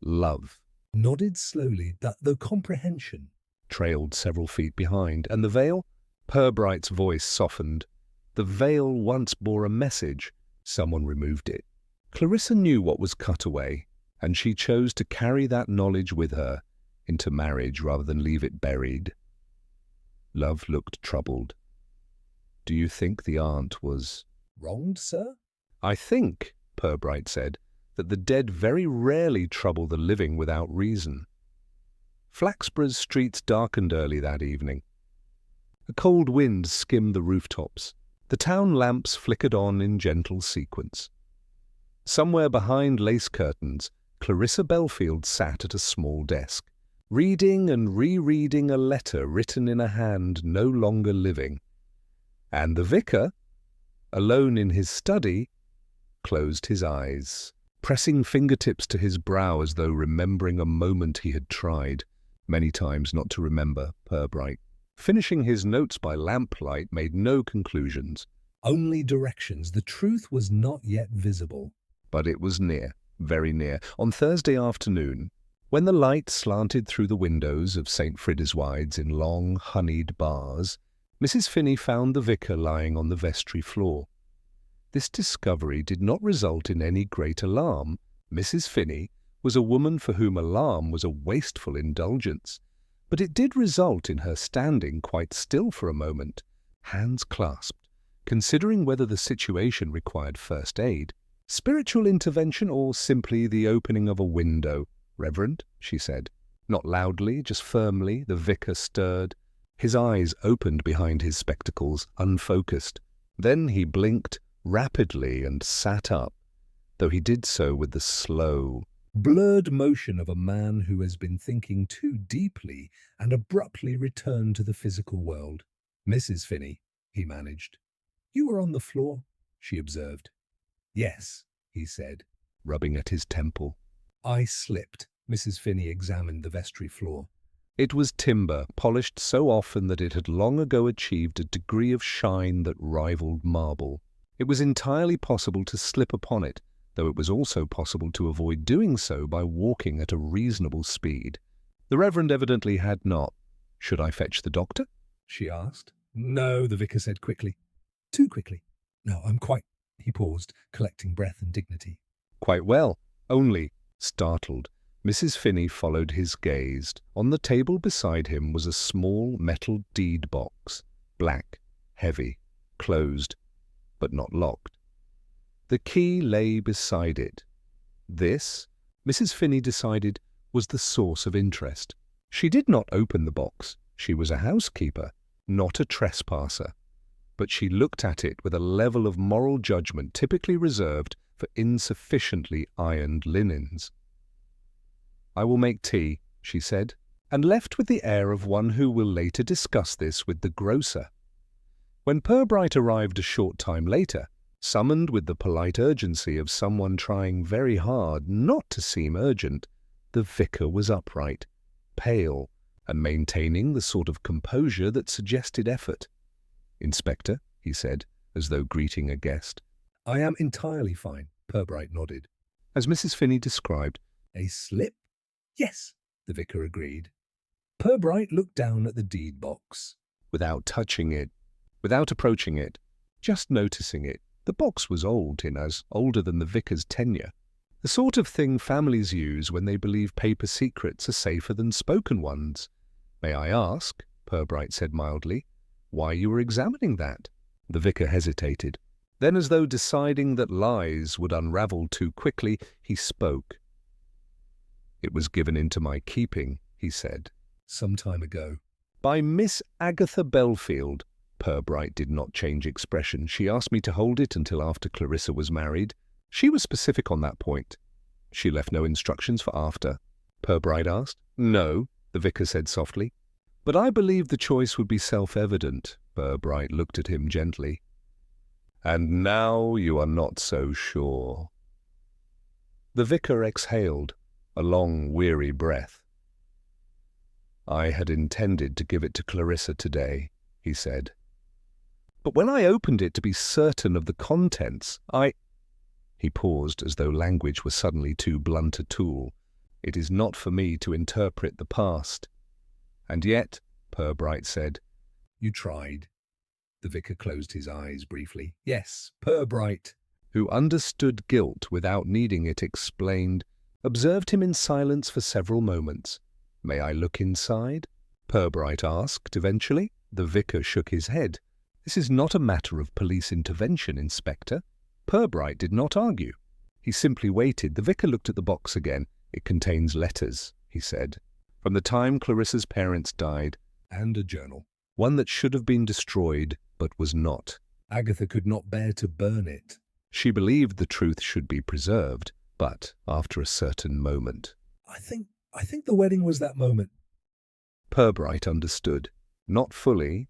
Love nodded slowly, that though comprehension trailed several feet behind, and the veil? Purbright's voice softened. The veil once bore a message. Someone removed it. Clarissa knew what was cut away, and she chose to carry that knowledge with her into marriage rather than leave it buried. Love looked troubled. Do you think the aunt was wronged, sir? I think, Purbright said, that the dead very rarely trouble the living without reason. Flaxborough's streets darkened early that evening. A cold wind skimmed the rooftops. The town lamps flickered on in gentle sequence. Somewhere behind lace curtains, Clarissa Belfield sat at a small desk, reading and rereading a letter written in a hand no longer living. And the vicar, alone in his study, closed his eyes, pressing fingertips to his brow as though remembering a moment he had tried many times not to remember. Purbright, finishing his notes by lamplight, made no conclusions. Only directions. The truth was not yet visible. But it was near, very near. On Thursday afternoon, when the light slanted through the windows of St. Friddeswyde's in long, honeyed bars, Mrs. Finney found the vicar lying on the vestry floor. This discovery did not result in any great alarm. Mrs. Finney was a woman for whom alarm was a wasteful indulgence, but it did result in her standing quite still for a moment, hands clasped, considering whether the situation required first aid, spiritual intervention, or simply the opening of a window. Reverend, she said. Not loudly, just firmly, the vicar stirred. His eyes opened behind his spectacles, unfocused. Then he blinked rapidly and sat up, though he did so with the slow, blurred motion of a man who has been thinking too deeply and abruptly returned to the physical world. Mrs. Finney, he managed. You were on the floor, she observed. Yes, he said, rubbing at his temple. I slipped. Mrs. Finney examined the vestry floor. It was timber, polished so often that it had long ago achieved a degree of shine that rivaled marble. It was entirely possible to slip upon it, though it was also possible to avoid doing so by walking at a reasonable speed. The Reverend evidently had not. Should I fetch the doctor? She asked. No, the vicar said quickly. Too quickly. No, I'm quite... He paused, collecting breath and dignity. Quite well, only, startled, Mrs. Finney followed his gaze. On the table beside him was a small metal deed box, black, heavy, closed, but not locked. The key lay beside it. This, Mrs. Finney decided, was the source of interest. She did not open the box. She was a housekeeper, not a trespasser. But she looked at it with a level of moral judgment typically reserved for insufficiently ironed linens. I will make tea, she said, and left with the air of one who will later discuss this with the grocer. When Purbright arrived a short time later, summoned with the polite urgency of someone trying very hard not to seem urgent, the vicar was upright, pale, and maintaining the sort of composure that suggested effort. Inspector, he said, as though greeting a guest. I am entirely fine, Purbright nodded. As Mrs. Finney described. A slip? Yes, the vicar agreed. Purbright looked down at the deed box. Without touching it, without approaching it, just noticing it. The box was old, Tinaz, older than the vicar's tenure. The sort of thing families use when they believe paper secrets are safer than spoken ones. May I ask, Purbright said mildly, why you were examining that? The vicar hesitated. Then, as though deciding that lies would unravel too quickly, he spoke. It was given into my keeping, he said. Some time ago. By Miss Agatha Belfield. Purbright did not change expression. She asked me to hold it until after Clarissa was married. She was specific on that point. She left no instructions for after. Purbright asked. No, the vicar said softly. But I believe the choice would be self-evident. Purbright looked at him gently. And now you are not so sure. The vicar exhaled, a long, weary breath. I had intended to give it to Clarissa today, he said. But when I opened it to be certain of the contents, He paused as though language were suddenly too blunt a tool. It is not for me to interpret the past. And yet, Purbright said, You tried. The vicar closed his eyes briefly. Yes, Purbright, who understood guilt without needing it explained, observed him in silence for several moments. May I look inside? Purbright asked eventually. The vicar shook his head. This is not a matter of police intervention, Inspector. Purbright did not argue. He simply waited. The vicar looked at the box again. It contains letters, he said, from the time Clarissa's parents died, and a journal. One that should have been destroyed, but was not. Agatha could not bear to burn it. She believed the truth should be preserved, but after a certain moment. I think the wedding was that moment. Purbright understood, not fully,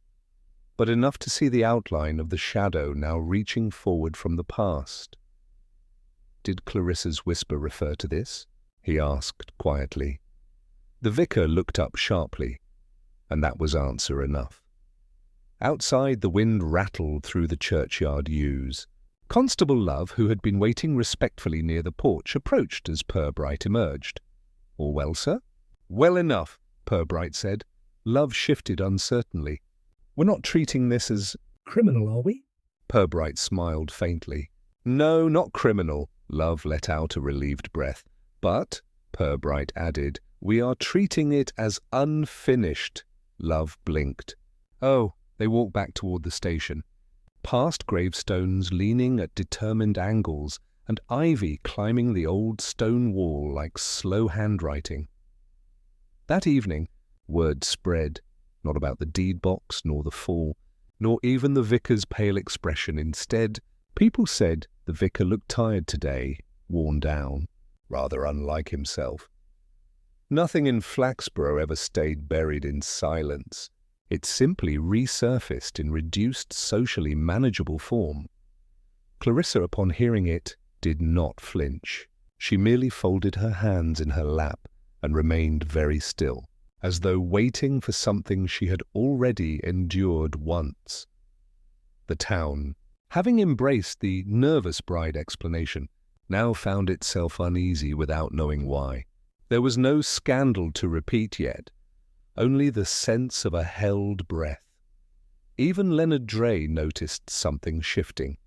but enough to see the outline of the shadow now reaching forward from the past. Did Clarissa's whisper refer to this? He asked quietly. The vicar looked up sharply, and that was answer enough. Outside, the wind rattled through the churchyard yews. Constable Love, who had been waiting respectfully near the porch, approached as Purbright emerged. All well, sir? Well enough, Purbright said. Love shifted uncertainly. We're not treating this as criminal, are we? Purbright smiled faintly. No, not criminal. Love let out a relieved breath. But, Purbright added, we are treating it as unfinished. Love blinked. Oh, they walked back toward the station, past gravestones leaning at determined angles and ivy climbing the old stone wall like slow handwriting. That evening, word spread, not about the deed box nor the fall, nor even the vicar's pale expression. Instead, people said the vicar looked tired today, worn down, rather unlike himself. Nothing in Flaxborough ever stayed buried in silence. It simply resurfaced in reduced, socially manageable form. Clarissa, upon hearing it, did not flinch. She merely folded her hands in her lap and remained very still, as though waiting for something she had already endured once. The town, having embraced the nervous bride explanation, now found itself uneasy without knowing why. There was no scandal to repeat yet, only the sense of a held breath. Even Leonard Dray noticed something shifting.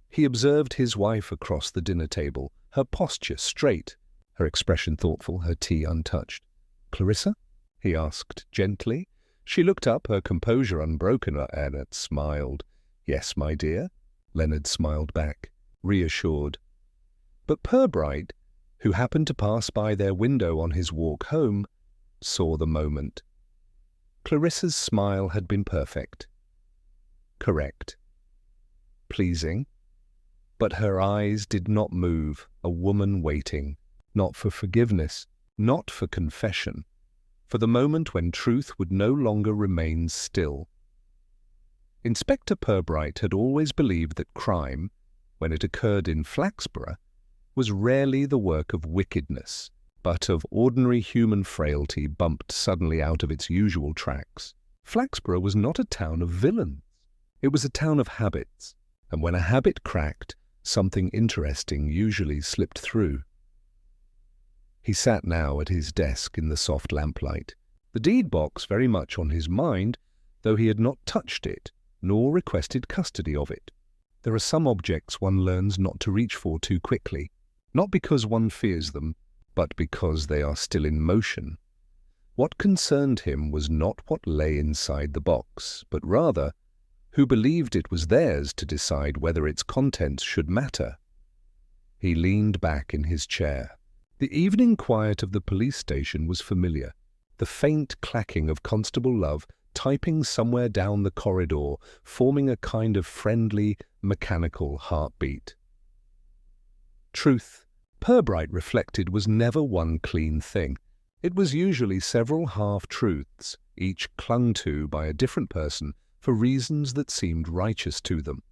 He observed his wife across the dinner table, her posture straight, her expression thoughtful, her tea untouched. Clarissa? He asked gently. She looked up, her composure unbroken. Leonard smiled. Yes, my dear. Leonard smiled back, reassured. But Purbright, who happened to pass by their window on his walk home, saw the moment. Clarissa's smile had been perfect, correct, pleasing, but her eyes did not move, a woman waiting, not for forgiveness, not for confession, for the moment when truth would no longer remain still. Inspector Purbright had always believed that crime, when it occurred in Flaxborough, was rarely the work of wickedness, but of ordinary human frailty bumped suddenly out of its usual tracks. Flaxborough was not a town of villains. It was a town of habits, and when a habit cracked, something interesting usually slipped through. He sat now at his desk in the soft lamplight, the deed box very much on his mind, though he had not touched it, nor requested custody of it. There are some objects one learns not to reach for too quickly, not because one fears them, but because they are still in motion. What concerned him was not what lay inside the box, but rather who believed it was theirs to decide whether its contents should matter. He leaned back in his chair. The evening quiet of the police station was familiar, the faint clacking of Constable Love typing somewhere down the corridor, forming a kind of friendly, mechanical heartbeat. Truth, Purbright reflected was never one clean thing. It was usually several half-truths, each clung to by a different person for reasons that seemed righteous to them.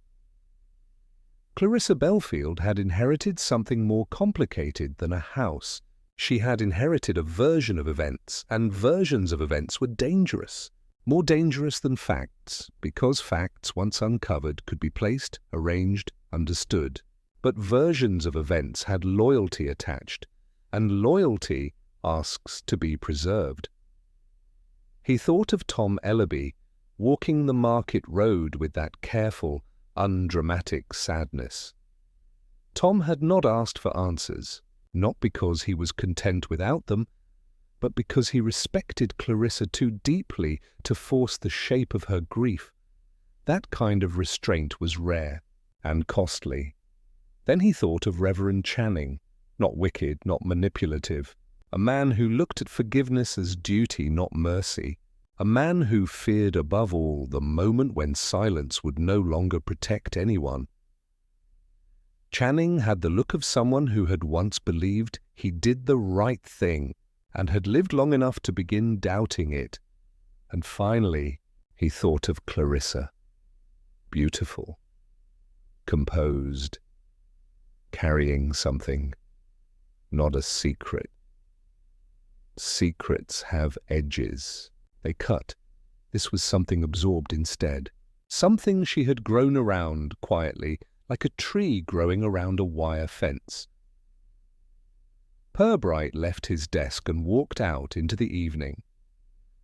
Clarissa Belfield had inherited something more complicated than a house. She had inherited a version of events, and versions of events were dangerous. More dangerous than facts, because facts, once uncovered, could be placed, arranged, understood. But versions of events had loyalty attached, and loyalty asks to be preserved. He thought of Tom Ellaby walking the market road with that careful, undramatic sadness. Tom had not asked for answers, not because he was content without them, but because he respected Clarissa too deeply to force the shape of her grief. That kind of restraint was rare and costly. Then he thought of Reverend Channing, not wicked, not manipulative, a man who looked at forgiveness as duty, not mercy, a man who feared above all the moment when silence would no longer protect anyone. Channing had the look of someone who had once believed he did the right thing and had lived long enough to begin doubting it. And finally, he thought of Clarissa. Beautiful, composed, carrying something, not a secret. Secrets have edges. They cut. This was something absorbed instead. Something she had grown around quietly, like a tree growing around a wire fence. Purbright left his desk and walked out into the evening.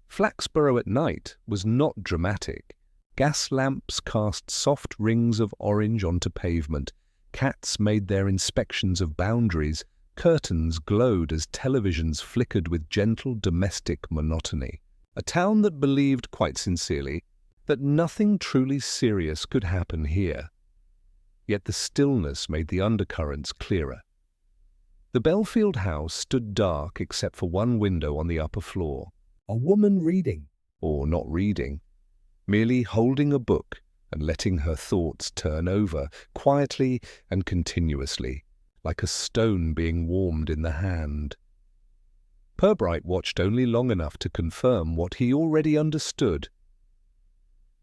Flaxborough at night was not dramatic. Gas lamps cast soft rings of orange onto pavement. Cats made their inspections of boundaries. Curtains glowed as televisions flickered with gentle domestic monotony. A town that believed, quite sincerely, that nothing truly serious could happen here. Yet the stillness made the undercurrents clearer. The Belfield house stood dark except for one window on the upper floor. A woman reading. Or not reading, merely holding a book and letting her thoughts turn over, quietly and continuously, like a stone being warmed in the hand. Purbright watched only long enough to confirm what he already understood.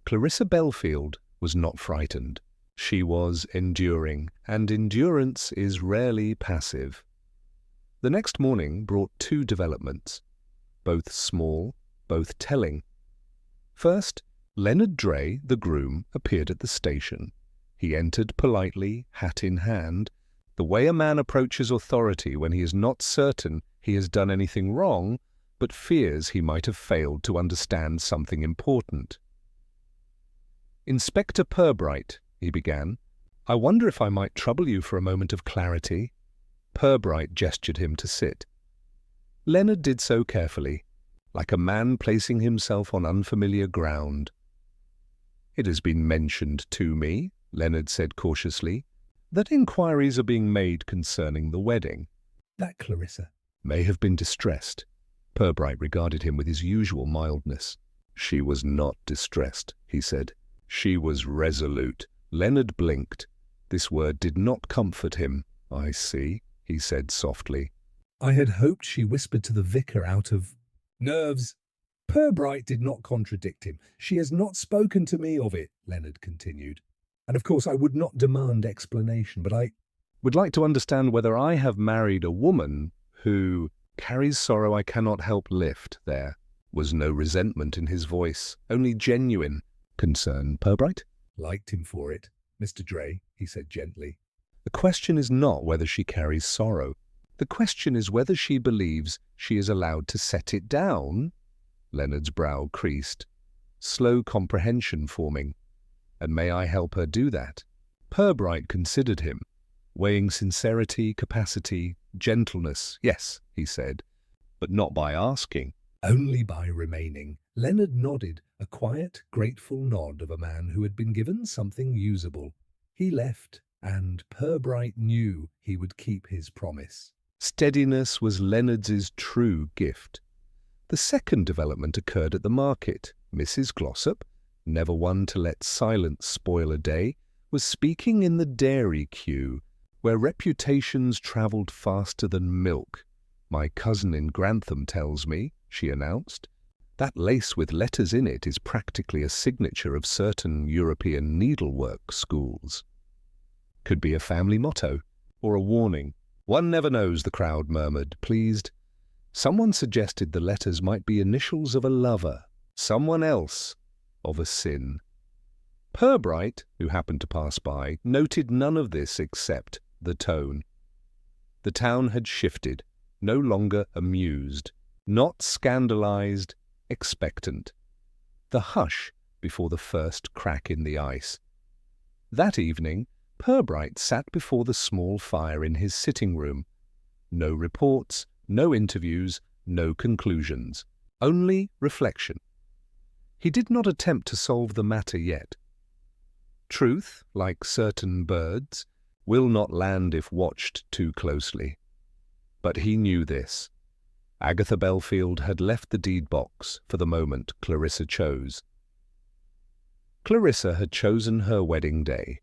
Clarissa Belfield was not frightened. She was enduring, and endurance is rarely passive. The next morning brought two developments, both small, both telling. First, Leonard Dray, the groom, appeared at the station. He entered politely, hat in hand, the way a man approaches authority when he is not certain he has done anything wrong, but fears he might have failed to understand something important. "Inspector Purbright," he began, "I wonder if I might trouble you for a moment of clarity." Purbright gestured him to sit. Leonard did so carefully, like a man placing himself on unfamiliar ground. "It has been mentioned to me," Leonard said cautiously, "that inquiries are being made concerning the wedding." That Clarissa may have been distressed. Purbright regarded him with his usual mildness. "She was not distressed," he said. "She was resolute." Leonard blinked. This word did not comfort him. "I see," he said softly. I had hoped, she whispered to the vicar, out of nerves. Purbright did not contradict him. "She has not spoken to me of it," Leonard continued. "And of course I would not demand explanation, but I would like to understand whether I have married a woman who carries sorrow I cannot help lift." There was no resentment in his voice, only genuine concern. "Purbright?" liked him for it. "Mr. Dray," he said gently. "The question is not whether she carries sorrow. The question is whether she believes she is allowed to set it down." Leonard's brow creased, slow comprehension forming. "And may I help her do that?" Purbright considered him, weighing sincerity, capacity, gentleness. "Yes," he said, "but not by asking." "Only by remaining." Leonard nodded, a quiet, grateful nod of a man who had been given something usable. He left, and Purbright knew he would keep his promise. Steadiness was Leonard's true gift. The second development occurred at the market. Mrs. Glossop, never one to let silence spoil a day, was speaking in the dairy queue, where reputations travelled faster than milk. My cousin in Grantham tells me, she announced. That lace with letters in it is practically a signature of certain European needlework schools. Could be a family motto, or a warning. One never knows, the crowd murmured, pleased. Someone suggested the letters might be initials of a lover, someone else of a sin. Purbright, who happened to pass by, noted none of this except the tone. The town had shifted, no longer amused, not scandalized, expectant. The hush before the first crack in the ice. That evening, Purbright sat before the small fire in his sitting room. No reports, no interviews, no conclusions, only reflection. He did not attempt to solve the matter yet. Truth, like certain birds, will not land if watched too closely. But he knew this. Agatha Belfield had left the deed box for the moment Clarissa chose. Clarissa had chosen her wedding day,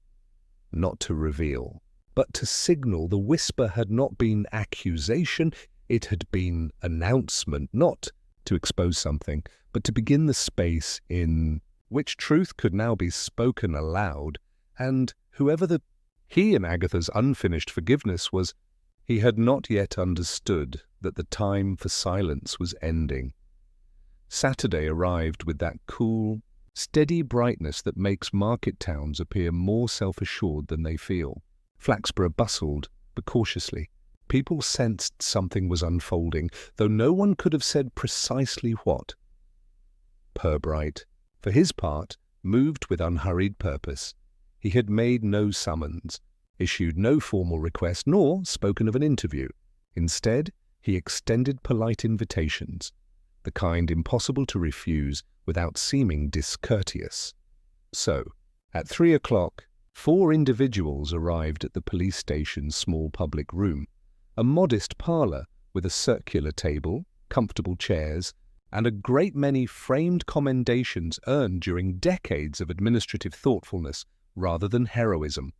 not to reveal, but to signal. The whisper had not been accusation, it had been announcement, not to expose something, but to begin the space in which truth could now be spoken aloud, and he in Agatha's unfinished forgiveness was, he had not yet understood that the time for silence was ending. Saturday arrived with that cool, steady brightness that makes market towns appear more self-assured than they feel. Flaxborough bustled, but cautiously. People sensed something was unfolding, though no one could have said precisely what. Purbright, for his part, moved with unhurried purpose. He had made no summons, issued no formal request, nor spoken of an interview. Instead, he extended polite invitations, the kind impossible to refuse without seeming discourteous. So, at 3 o'clock, 4 individuals arrived at the police station's small public room, a modest parlour with a circular table, comfortable chairs, and a great many framed commendations earned during decades of administrative thoughtfulness rather than heroism.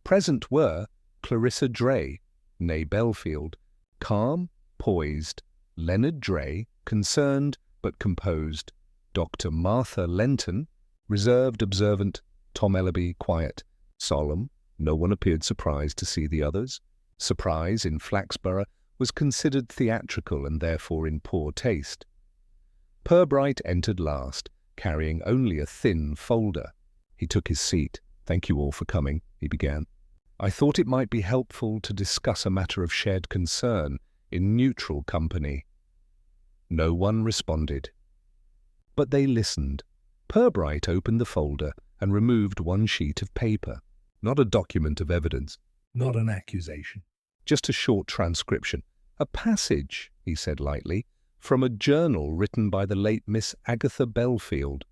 Present were Clarissa Dray, née Belfield, calm, poised, Leonard Dray, concerned but composed, Dr. Martha Lenton, reserved, observant, Tom Ellaby, quiet, solemn. No one appeared surprised to see the others. Surprise in Flaxborough was considered theatrical and therefore in poor taste. Purbright entered last, carrying only a thin folder. He took his seat. "Thank you all for coming," he began. "I thought it might be helpful to discuss a matter of shared concern in neutral company." No one responded. But they listened. Purbright opened the folder and removed one sheet of paper. Not a document of evidence, Not an accusation. just a short transcription. "A passage," he said lightly, "from a journal written by the late Miss Agatha Belfield."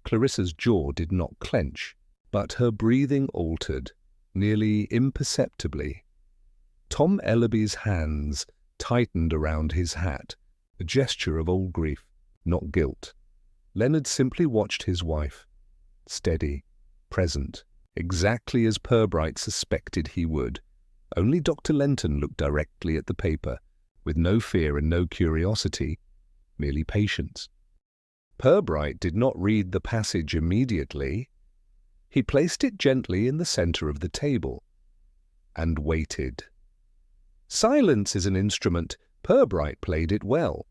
Clarissa's jaw did not clench, but her breathing altered, nearly imperceptibly. Tom Ellaby's hands tightened around his hat, a gesture of old grief, not guilt. Leonard simply watched his wife, steady, present, exactly as Purbright suspected he would. Only Dr. Lenton looked directly at the paper, with no fear and no curiosity, merely patience. Purbright did not read the passage immediately. He placed it gently in the centre of the table, and waited. Silence is an instrument. Purbright played it well.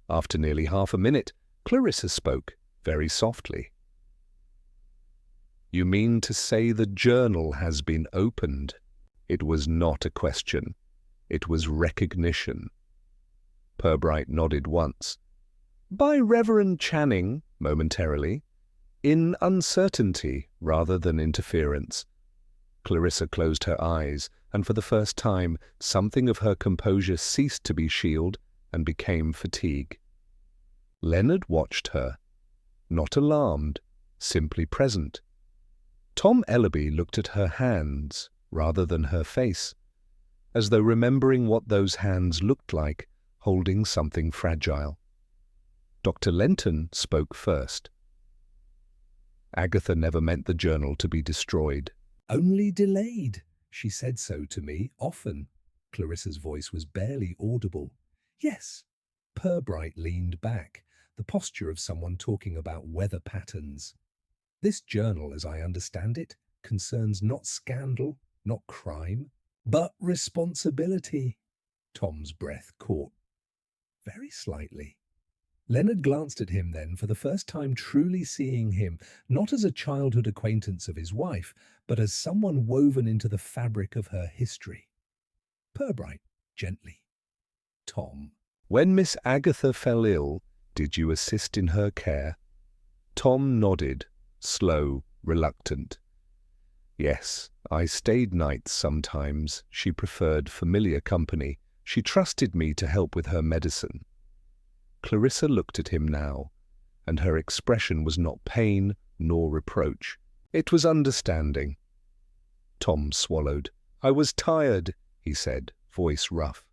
After nearly half a minute, Clarissa spoke, very softly. "You mean to say the journal has been opened?" It was not a question. It was recognition. Purbright nodded once. "By Reverend Channing," momentarily, "in uncertainty rather than interference." Clarissa closed her eyes, and for the first time something of her composure ceased to be shield and became fatigue. Leonard watched her, not alarmed, simply present. Tom Ellaby looked at her hands rather than her face, as though remembering what those hands looked like, holding something fragile. Dr. Lenton spoke first. "Agatha never meant the journal to be destroyed." Only delayed. She said so to me, often. Clarissa's voice was barely audible. Yes. Purbright leaned back, the posture of someone talking about weather patterns. This journal, as I understand it, concerns not scandal, not crime, but responsibility. Tom's breath caught very slightly. Leonard glanced at him then, for the first time truly seeing him, not as a childhood acquaintance of his wife, but as someone woven into the fabric of her history. Purbright, gently. Tom. When Miss Agatha fell ill, did you assist in her care? Tom nodded, slow, reluctant. Yes, I stayed nights sometimes. She preferred familiar company. She trusted me to help with her medicine. Clarissa looked at him now, and her expression was not pain nor reproach. It was understanding. Tom swallowed. I was tired, he said, voice rough.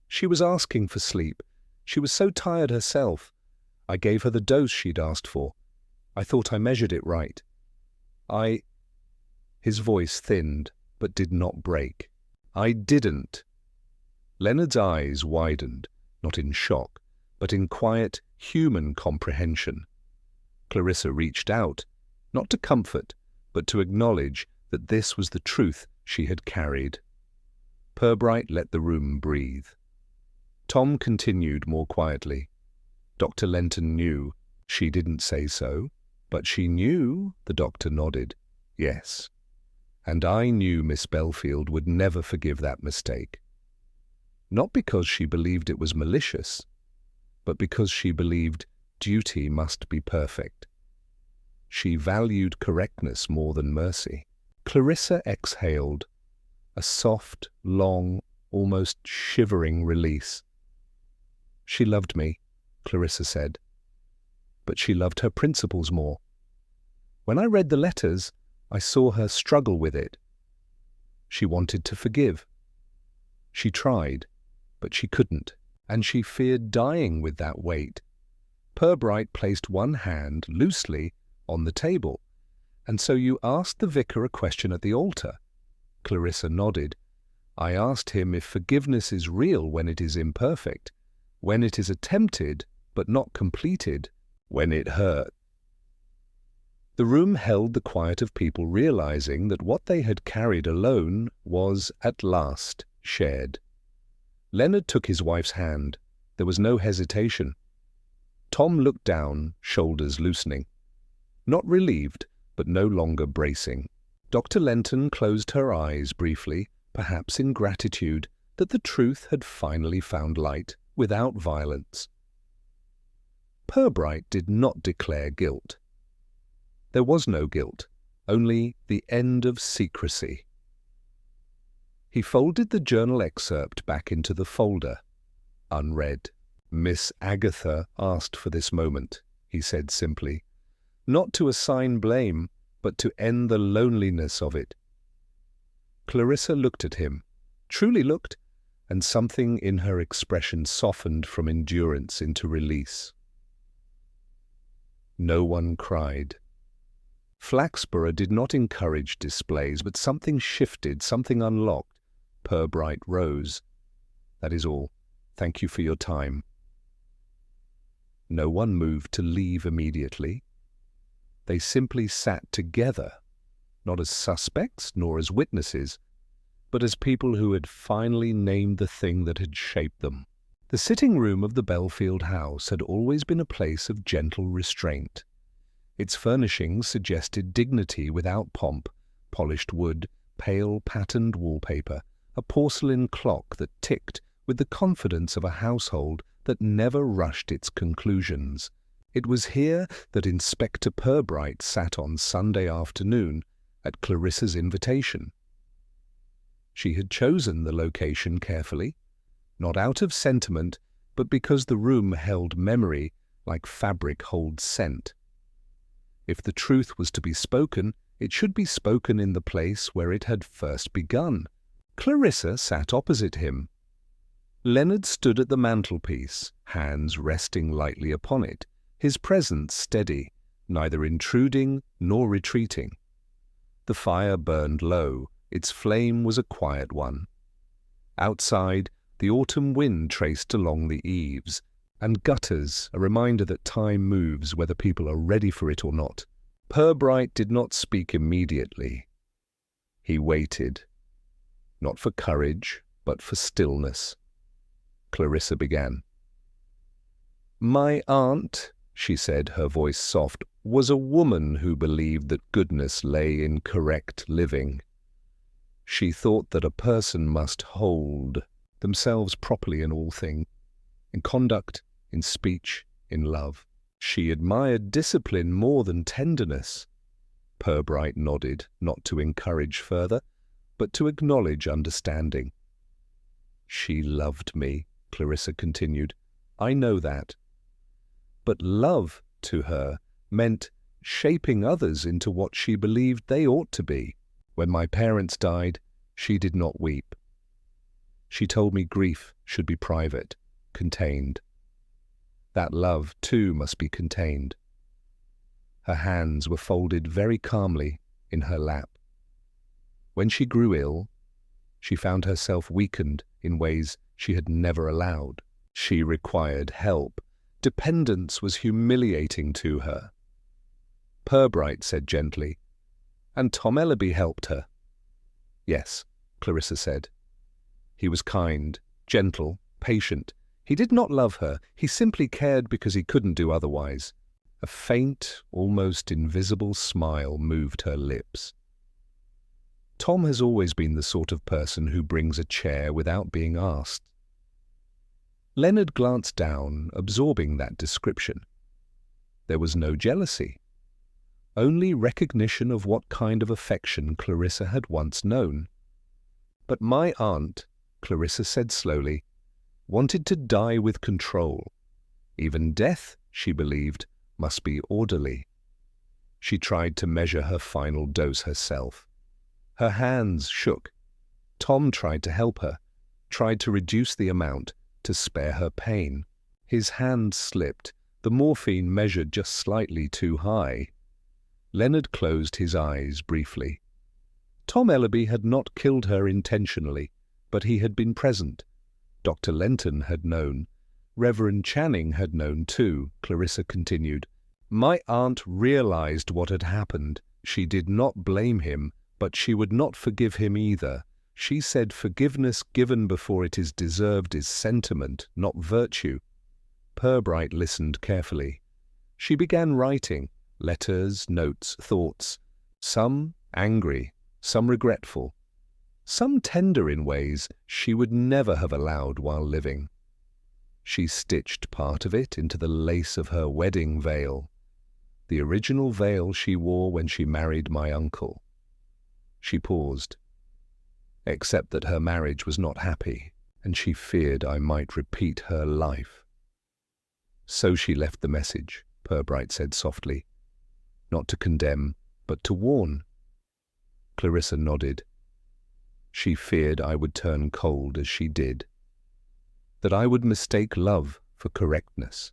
She was asking for sleep. She was so tired herself. I gave her the dose she'd asked for. I thought I measured it right. His voice thinned, but did not break. I didn't. Leonard's eyes widened, not in shock, but in quiet, human comprehension. Clarissa reached out, not to comfort, but to acknowledge that this was the truth she had carried. Purbright let the room breathe. Tom continued more quietly. Dr. Lenton knew. She didn't say so, but she knew, the doctor nodded. Yes. And I knew Miss Belfield would never forgive that mistake. Not because she believed it was malicious, but because she believed duty must be perfect. She valued correctness more than mercy. Clarissa exhaled, a soft, long, almost shivering release. She loved me, Clarissa said, but she loved her principles more. When I read the letters, I saw her struggle with it. She wanted to forgive. She tried, but she couldn't, and she feared dying with that weight. Purbright placed one hand loosely on the table. And so you asked the vicar a question at the altar? Clarissa nodded. I asked him if forgiveness is real when it is imperfect, when it is attempted but not completed, when it hurt. The room held the quiet of people realizing that what they had carried alone was, at last, shared. Leonard took his wife's hand. There was no hesitation. Tom looked down, shoulders loosening. Not relieved, but no longer bracing. Dr. Lenton closed her eyes briefly, perhaps in gratitude that the truth had finally found light, without violence. Purbright did not declare guilt. There was no guilt, only the end of secrecy. He folded the journal excerpt back into the folder, unread. Miss Agatha asked for this moment, he said simply, not to assign blame, but to end the loneliness of it. Clarissa looked at him, truly looked, and something in her expression softened from endurance into release. No one cried. Flaxborough did not encourage displays, but something shifted, something unlocked. Purbright rose. That is all. Thank you for your time. No one moved to leave immediately. They simply sat together, not as suspects nor as witnesses, but as people who had finally named the thing that had shaped them. The sitting room of the Belfield house had always been a place of gentle restraint. Its furnishings suggested dignity without pomp, polished wood, pale patterned wallpaper, a porcelain clock that ticked with the confidence of a household that never rushed its conclusions. It was here that Inspector Purbright sat on Sunday afternoon at Clarissa's invitation. She had chosen the location carefully, not out of sentiment, but because the room held memory like fabric holds scent. If the truth was to be spoken, it should be spoken in the place where it had first begun. Clarissa sat opposite him. Leonard stood at the mantelpiece, hands resting lightly upon it, his presence steady, neither intruding nor retreating. The fire burned low, Its flame was a quiet one. Outside, the autumn wind traced along the eaves, and gutters, a reminder that time moves whether people are ready for it or not. Purbright did not speak immediately. He waited, not for courage, but for stillness. Clarissa began. "My aunt," she said, her voice soft, "was a woman who believed that goodness lay in correct living. She thought that a person must hold themselves properly in all things, in conduct, in speech, in love. She admired discipline more than tenderness." Purbright nodded, not to encourage further, but to acknowledge understanding. "She loved me," Clarissa continued. "I know that. But love, to her, meant shaping others into what she believed they ought to be. When my parents died, she did not weep. She told me grief should be private, contained. That love, too, must be contained." Her hands were folded very calmly in her lap. When she grew ill, she found herself weakened in ways she had never allowed. She required help. Dependence was humiliating to her. Purbright said gently, "And Tom Ellaby helped her." "Yes," Clarissa said. "He was kind, gentle, patient. He did not love her. He simply cared because he couldn't do otherwise." A faint, almost invisible smile moved her lips. "Tom has always been the sort of person who brings a chair without being asked." Leonard glanced down, absorbing that description. There was no jealousy, only recognition of what kind of affection Clarissa had once known. "But my aunt," Clarissa said slowly, "wanted to die with control. Even death, she believed, must be orderly. She tried to measure her final dose herself. Her hands shook. Tom tried to help her, tried to reduce the amount, to spare her pain. His hand slipped. The morphine measured just slightly too high. Leonard closed his eyes briefly. Tom Ellaby had not killed her intentionally, but he had been present. Dr. Lenton had known. Reverend Channing had known too, Clarissa continued. My aunt realized what had happened. She did not blame him, but she would not forgive him either. She said forgiveness given before it is deserved is sentiment, not virtue. Purbright listened carefully. She began writing, letters, notes, thoughts, some angry, some regretful, some tender in ways she would never have allowed while living. She stitched part of it into the lace of her wedding veil, the original veil she wore when she married my uncle. She paused, except that her marriage was not happy, and she feared I might repeat her life. So she left the message, Purbright said softly, not to condemn, but to warn. Clarissa nodded. She feared I would turn cold as she did, that I would mistake love for correctness,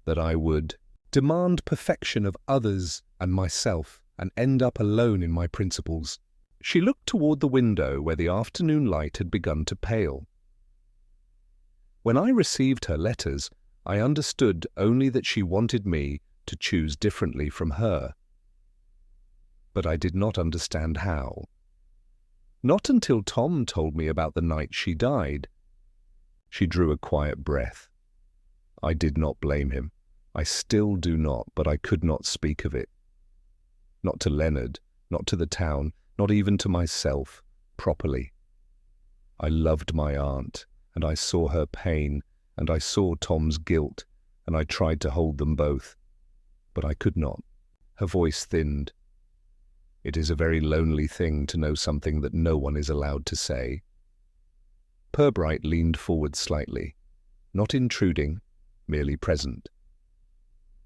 that I would demand perfection of others and myself and end up alone in my principles. She looked toward the window where the afternoon light had begun to pale. When I received her letters, I understood only that she wanted me to choose differently from her. But I did not understand how. Not until Tom told me about the night she died. She drew a quiet breath. I did not blame him. I still do not, but I could not speak of it. Not to Leonard, not to the town, not even to myself, properly. I loved my aunt, and I saw her pain, and I saw Tom's guilt, and I tried to hold them both. But I could not. Her voice thinned. It is a very lonely thing to know something that no one is allowed to say. Purbright leaned forward slightly, not intruding, merely present.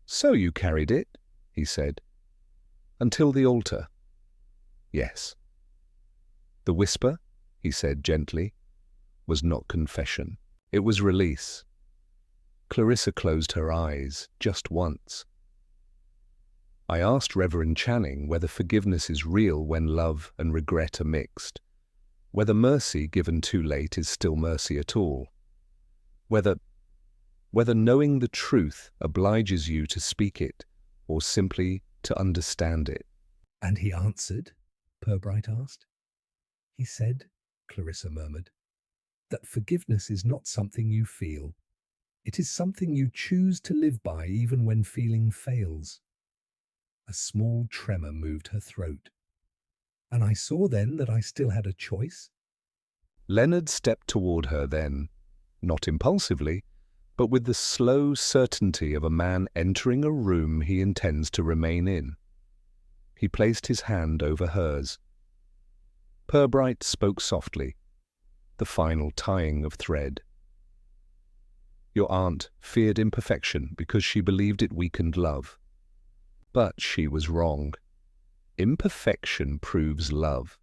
So you carried it, he said. Until the altar. Yes. The whisper, he said gently, was not confession. It was release. Clarissa closed her eyes just once. I asked Reverend Channing whether forgiveness is real when love and regret are mixed, whether mercy given too late is still mercy at all, whether knowing the truth obliges you to speak it or simply to understand it. And he answered? Purbright asked. He said, Clarissa murmured, that forgiveness is not something you feel. It is something you choose to live by even when feeling fails. A small tremor moved her throat. And I saw then that I still had a choice? Leonard stepped toward her then, not impulsively, but with the slow certainty of a man entering a room he intends to remain in. He placed his hand over hers. Purbright spoke softly, the final tying of thread. Your aunt feared imperfection because she believed it weakened love. But she was wrong. Imperfection proves love.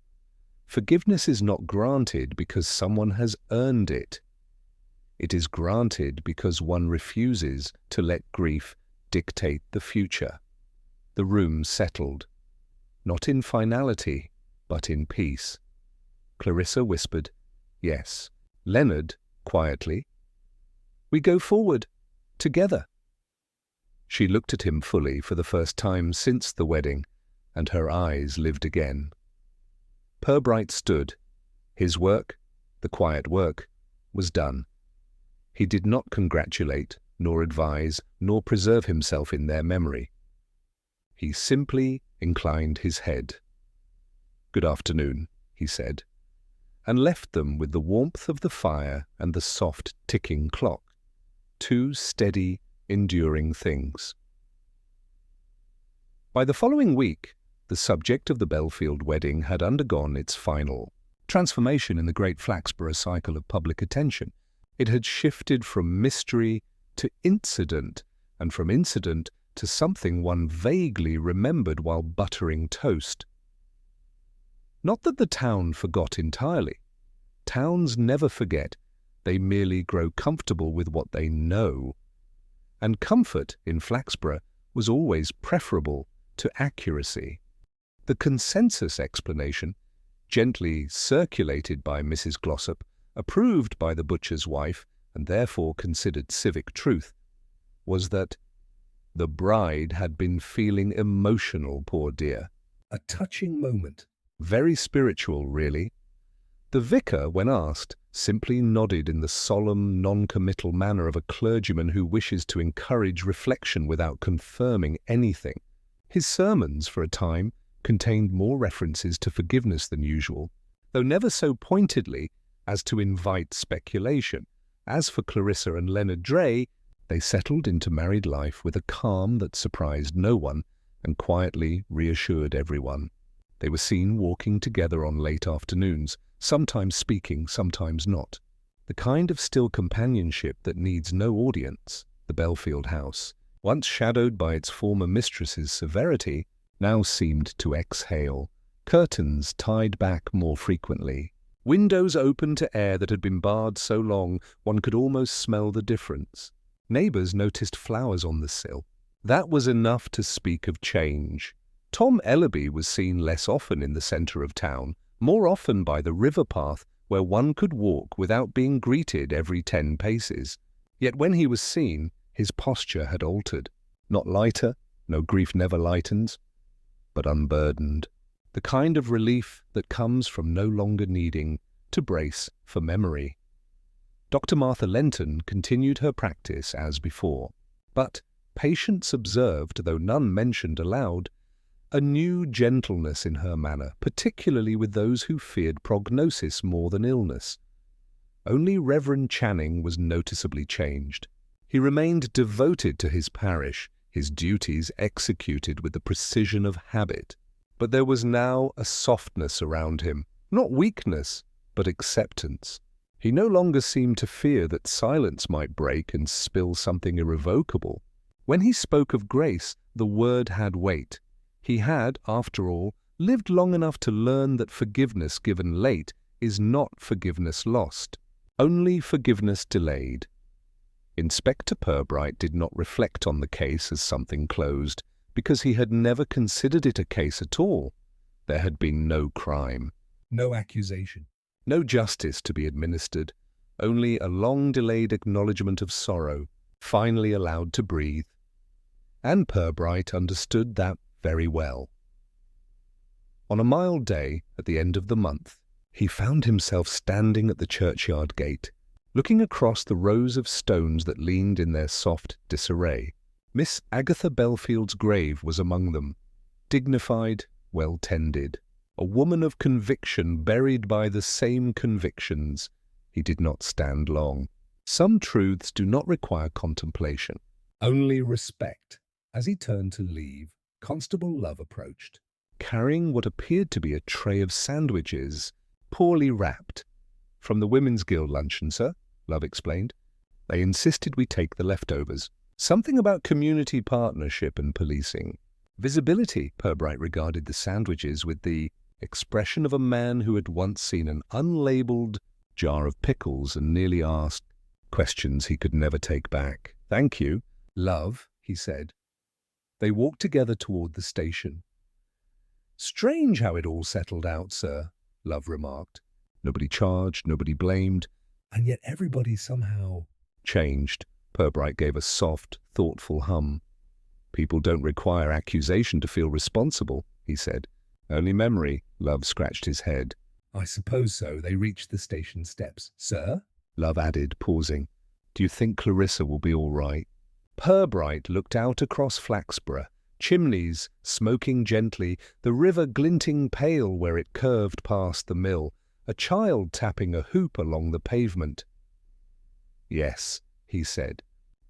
Forgiveness is not granted because someone has earned it. It is granted because one refuses to let grief dictate the future. The room settled, not in finality, but in peace. Clarissa whispered, yes. Leonard, quietly, we go forward, together. She looked at him fully for the first time since the wedding, and her eyes lived again. Purbright stood. His work, the quiet work, was done. He did not congratulate, nor advise, nor preserve himself in their memory. He simply inclined his head. Good afternoon, he said, and left them with the warmth of the fire and the soft ticking clock, two steady, enduring things. By the following week, the subject of the Belfield wedding had undergone its final transformation in the great Flaxborough cycle of public attention. It had shifted from mystery to incident, and from incident to something one vaguely remembered while buttering toast. Not that the town forgot entirely. Towns never forget. They merely grow comfortable with what they know. And comfort in Flaxborough was always preferable to accuracy. The consensus explanation, gently circulated by Mrs. Glossop, approved by the butcher's wife, and therefore considered civic truth, was that the bride had been feeling emotional, poor dear. A touching moment. Very spiritual, really. The vicar, when asked, simply nodded in the solemn, non-committal manner of a clergyman who wishes to encourage reflection without confirming anything. His sermons, for a time, contained more references to forgiveness than usual, though never so pointedly as to invite speculation. As for Clarissa and Leonard Dray, they settled into married life with a calm that surprised no one and quietly reassured everyone. They were seen walking together on late afternoons, sometimes speaking, sometimes not. The kind of still companionship that needs no audience. The Belfield house, once shadowed by its former mistress's severity, now seemed to exhale. Curtains tied back more frequently. Windows open to air that had been barred so long one could almost smell the difference. Neighbours noticed flowers on the sill. That was enough to speak of change. Tom Ellaby was seen less often in the centre of town, more often by the river path where one could walk without being greeted every 10 paces. Yet when he was seen, his posture had altered. Not lighter, no grief never lightens, but unburdened. The kind of relief that comes from no longer needing to brace for memory. Dr. Martha Lenton continued her practice as before, but patients observed, though none mentioned aloud, a new gentleness in her manner, particularly with those who feared prognosis more than illness. Only Reverend Channing was noticeably changed. He remained devoted to his parish, his duties executed with the precision of habit. But there was now a softness around him, not weakness, but acceptance. He no longer seemed to fear that silence might break and spill something irrevocable. When he spoke of grace, the word had weight. He had, after all, lived long enough to learn that forgiveness given late is not forgiveness lost, only forgiveness delayed. Inspector Purbright did not reflect on the case as something closed, because he had never considered it a case at all. There had been no crime, No accusation. no justice to be administered, only a long-delayed acknowledgement of sorrow, finally allowed to breathe. And Purbright understood that very well. On a mild day, at the end of the month, he found himself standing at the churchyard gate, looking across the rows of stones that leaned in their soft disarray. Miss Agatha Belfield's grave was among them, dignified, well-tended, a woman of conviction buried by the same convictions. He did not stand long. Some truths do not require contemplation, Only respect. As he turned to leave, Constable Love approached. carrying what appeared to be a tray of sandwiches, poorly wrapped. "From the Women's Guild luncheon, sir," Love explained. "They insisted we take the leftovers. Something about community partnership and policing." Visibility, Purbright regarded the sandwiches with the expression of a man who had once seen an unlabeled jar of pickles and nearly asked questions he could never take back. "Thank you, Love," he said. They walked together toward the station. "Strange how it all settled out, sir," Love remarked. "Nobody charged, nobody blamed." And yet everybody somehow... "Changed." Purbright gave a soft, thoughtful hum. "People don't require accusation to feel responsible," he said. "Only memory." Love scratched his head. I suppose so. They reached the station steps. "Sir?" Love added, pausing. "Do you think Clarissa will be all right?" Purbright looked out across Flaxborough, chimneys smoking gently, the river glinting pale where it curved past the mill, a child tapping a hoop along the pavement. "Yes," he said,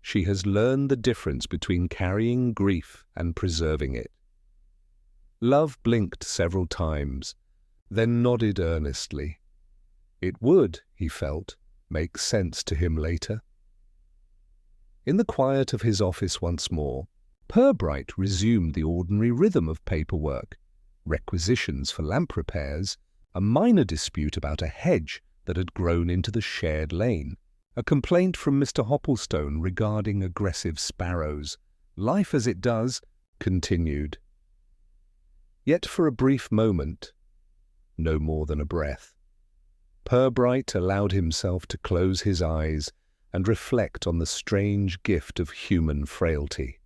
"she has learned the difference between carrying grief and preserving it." Love blinked several times, then nodded earnestly. It would, he felt, make sense to him later. In the quiet of his office once more, Purbright resumed the ordinary rhythm of paperwork, requisitions for lamp repairs, a minor dispute about a hedge that had grown into the shared lane, a complaint from Mr. Hopplestone regarding aggressive sparrows. Life as it does continued. Yet for a brief moment, no more than a breath, Purbright allowed himself to close his eyes and reflect on the strange gift of human frailty.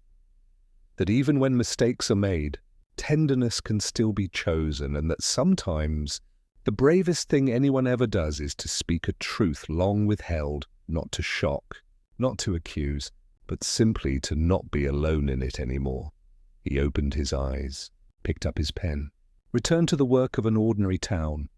That even when mistakes are made, tenderness can still be chosen, and that sometimes the bravest thing anyone ever does is to speak a truth long withheld, not to shock, not to accuse, but simply to not be alone in it anymore. He opened his eyes, picked up his pen, returned to the work of an ordinary town,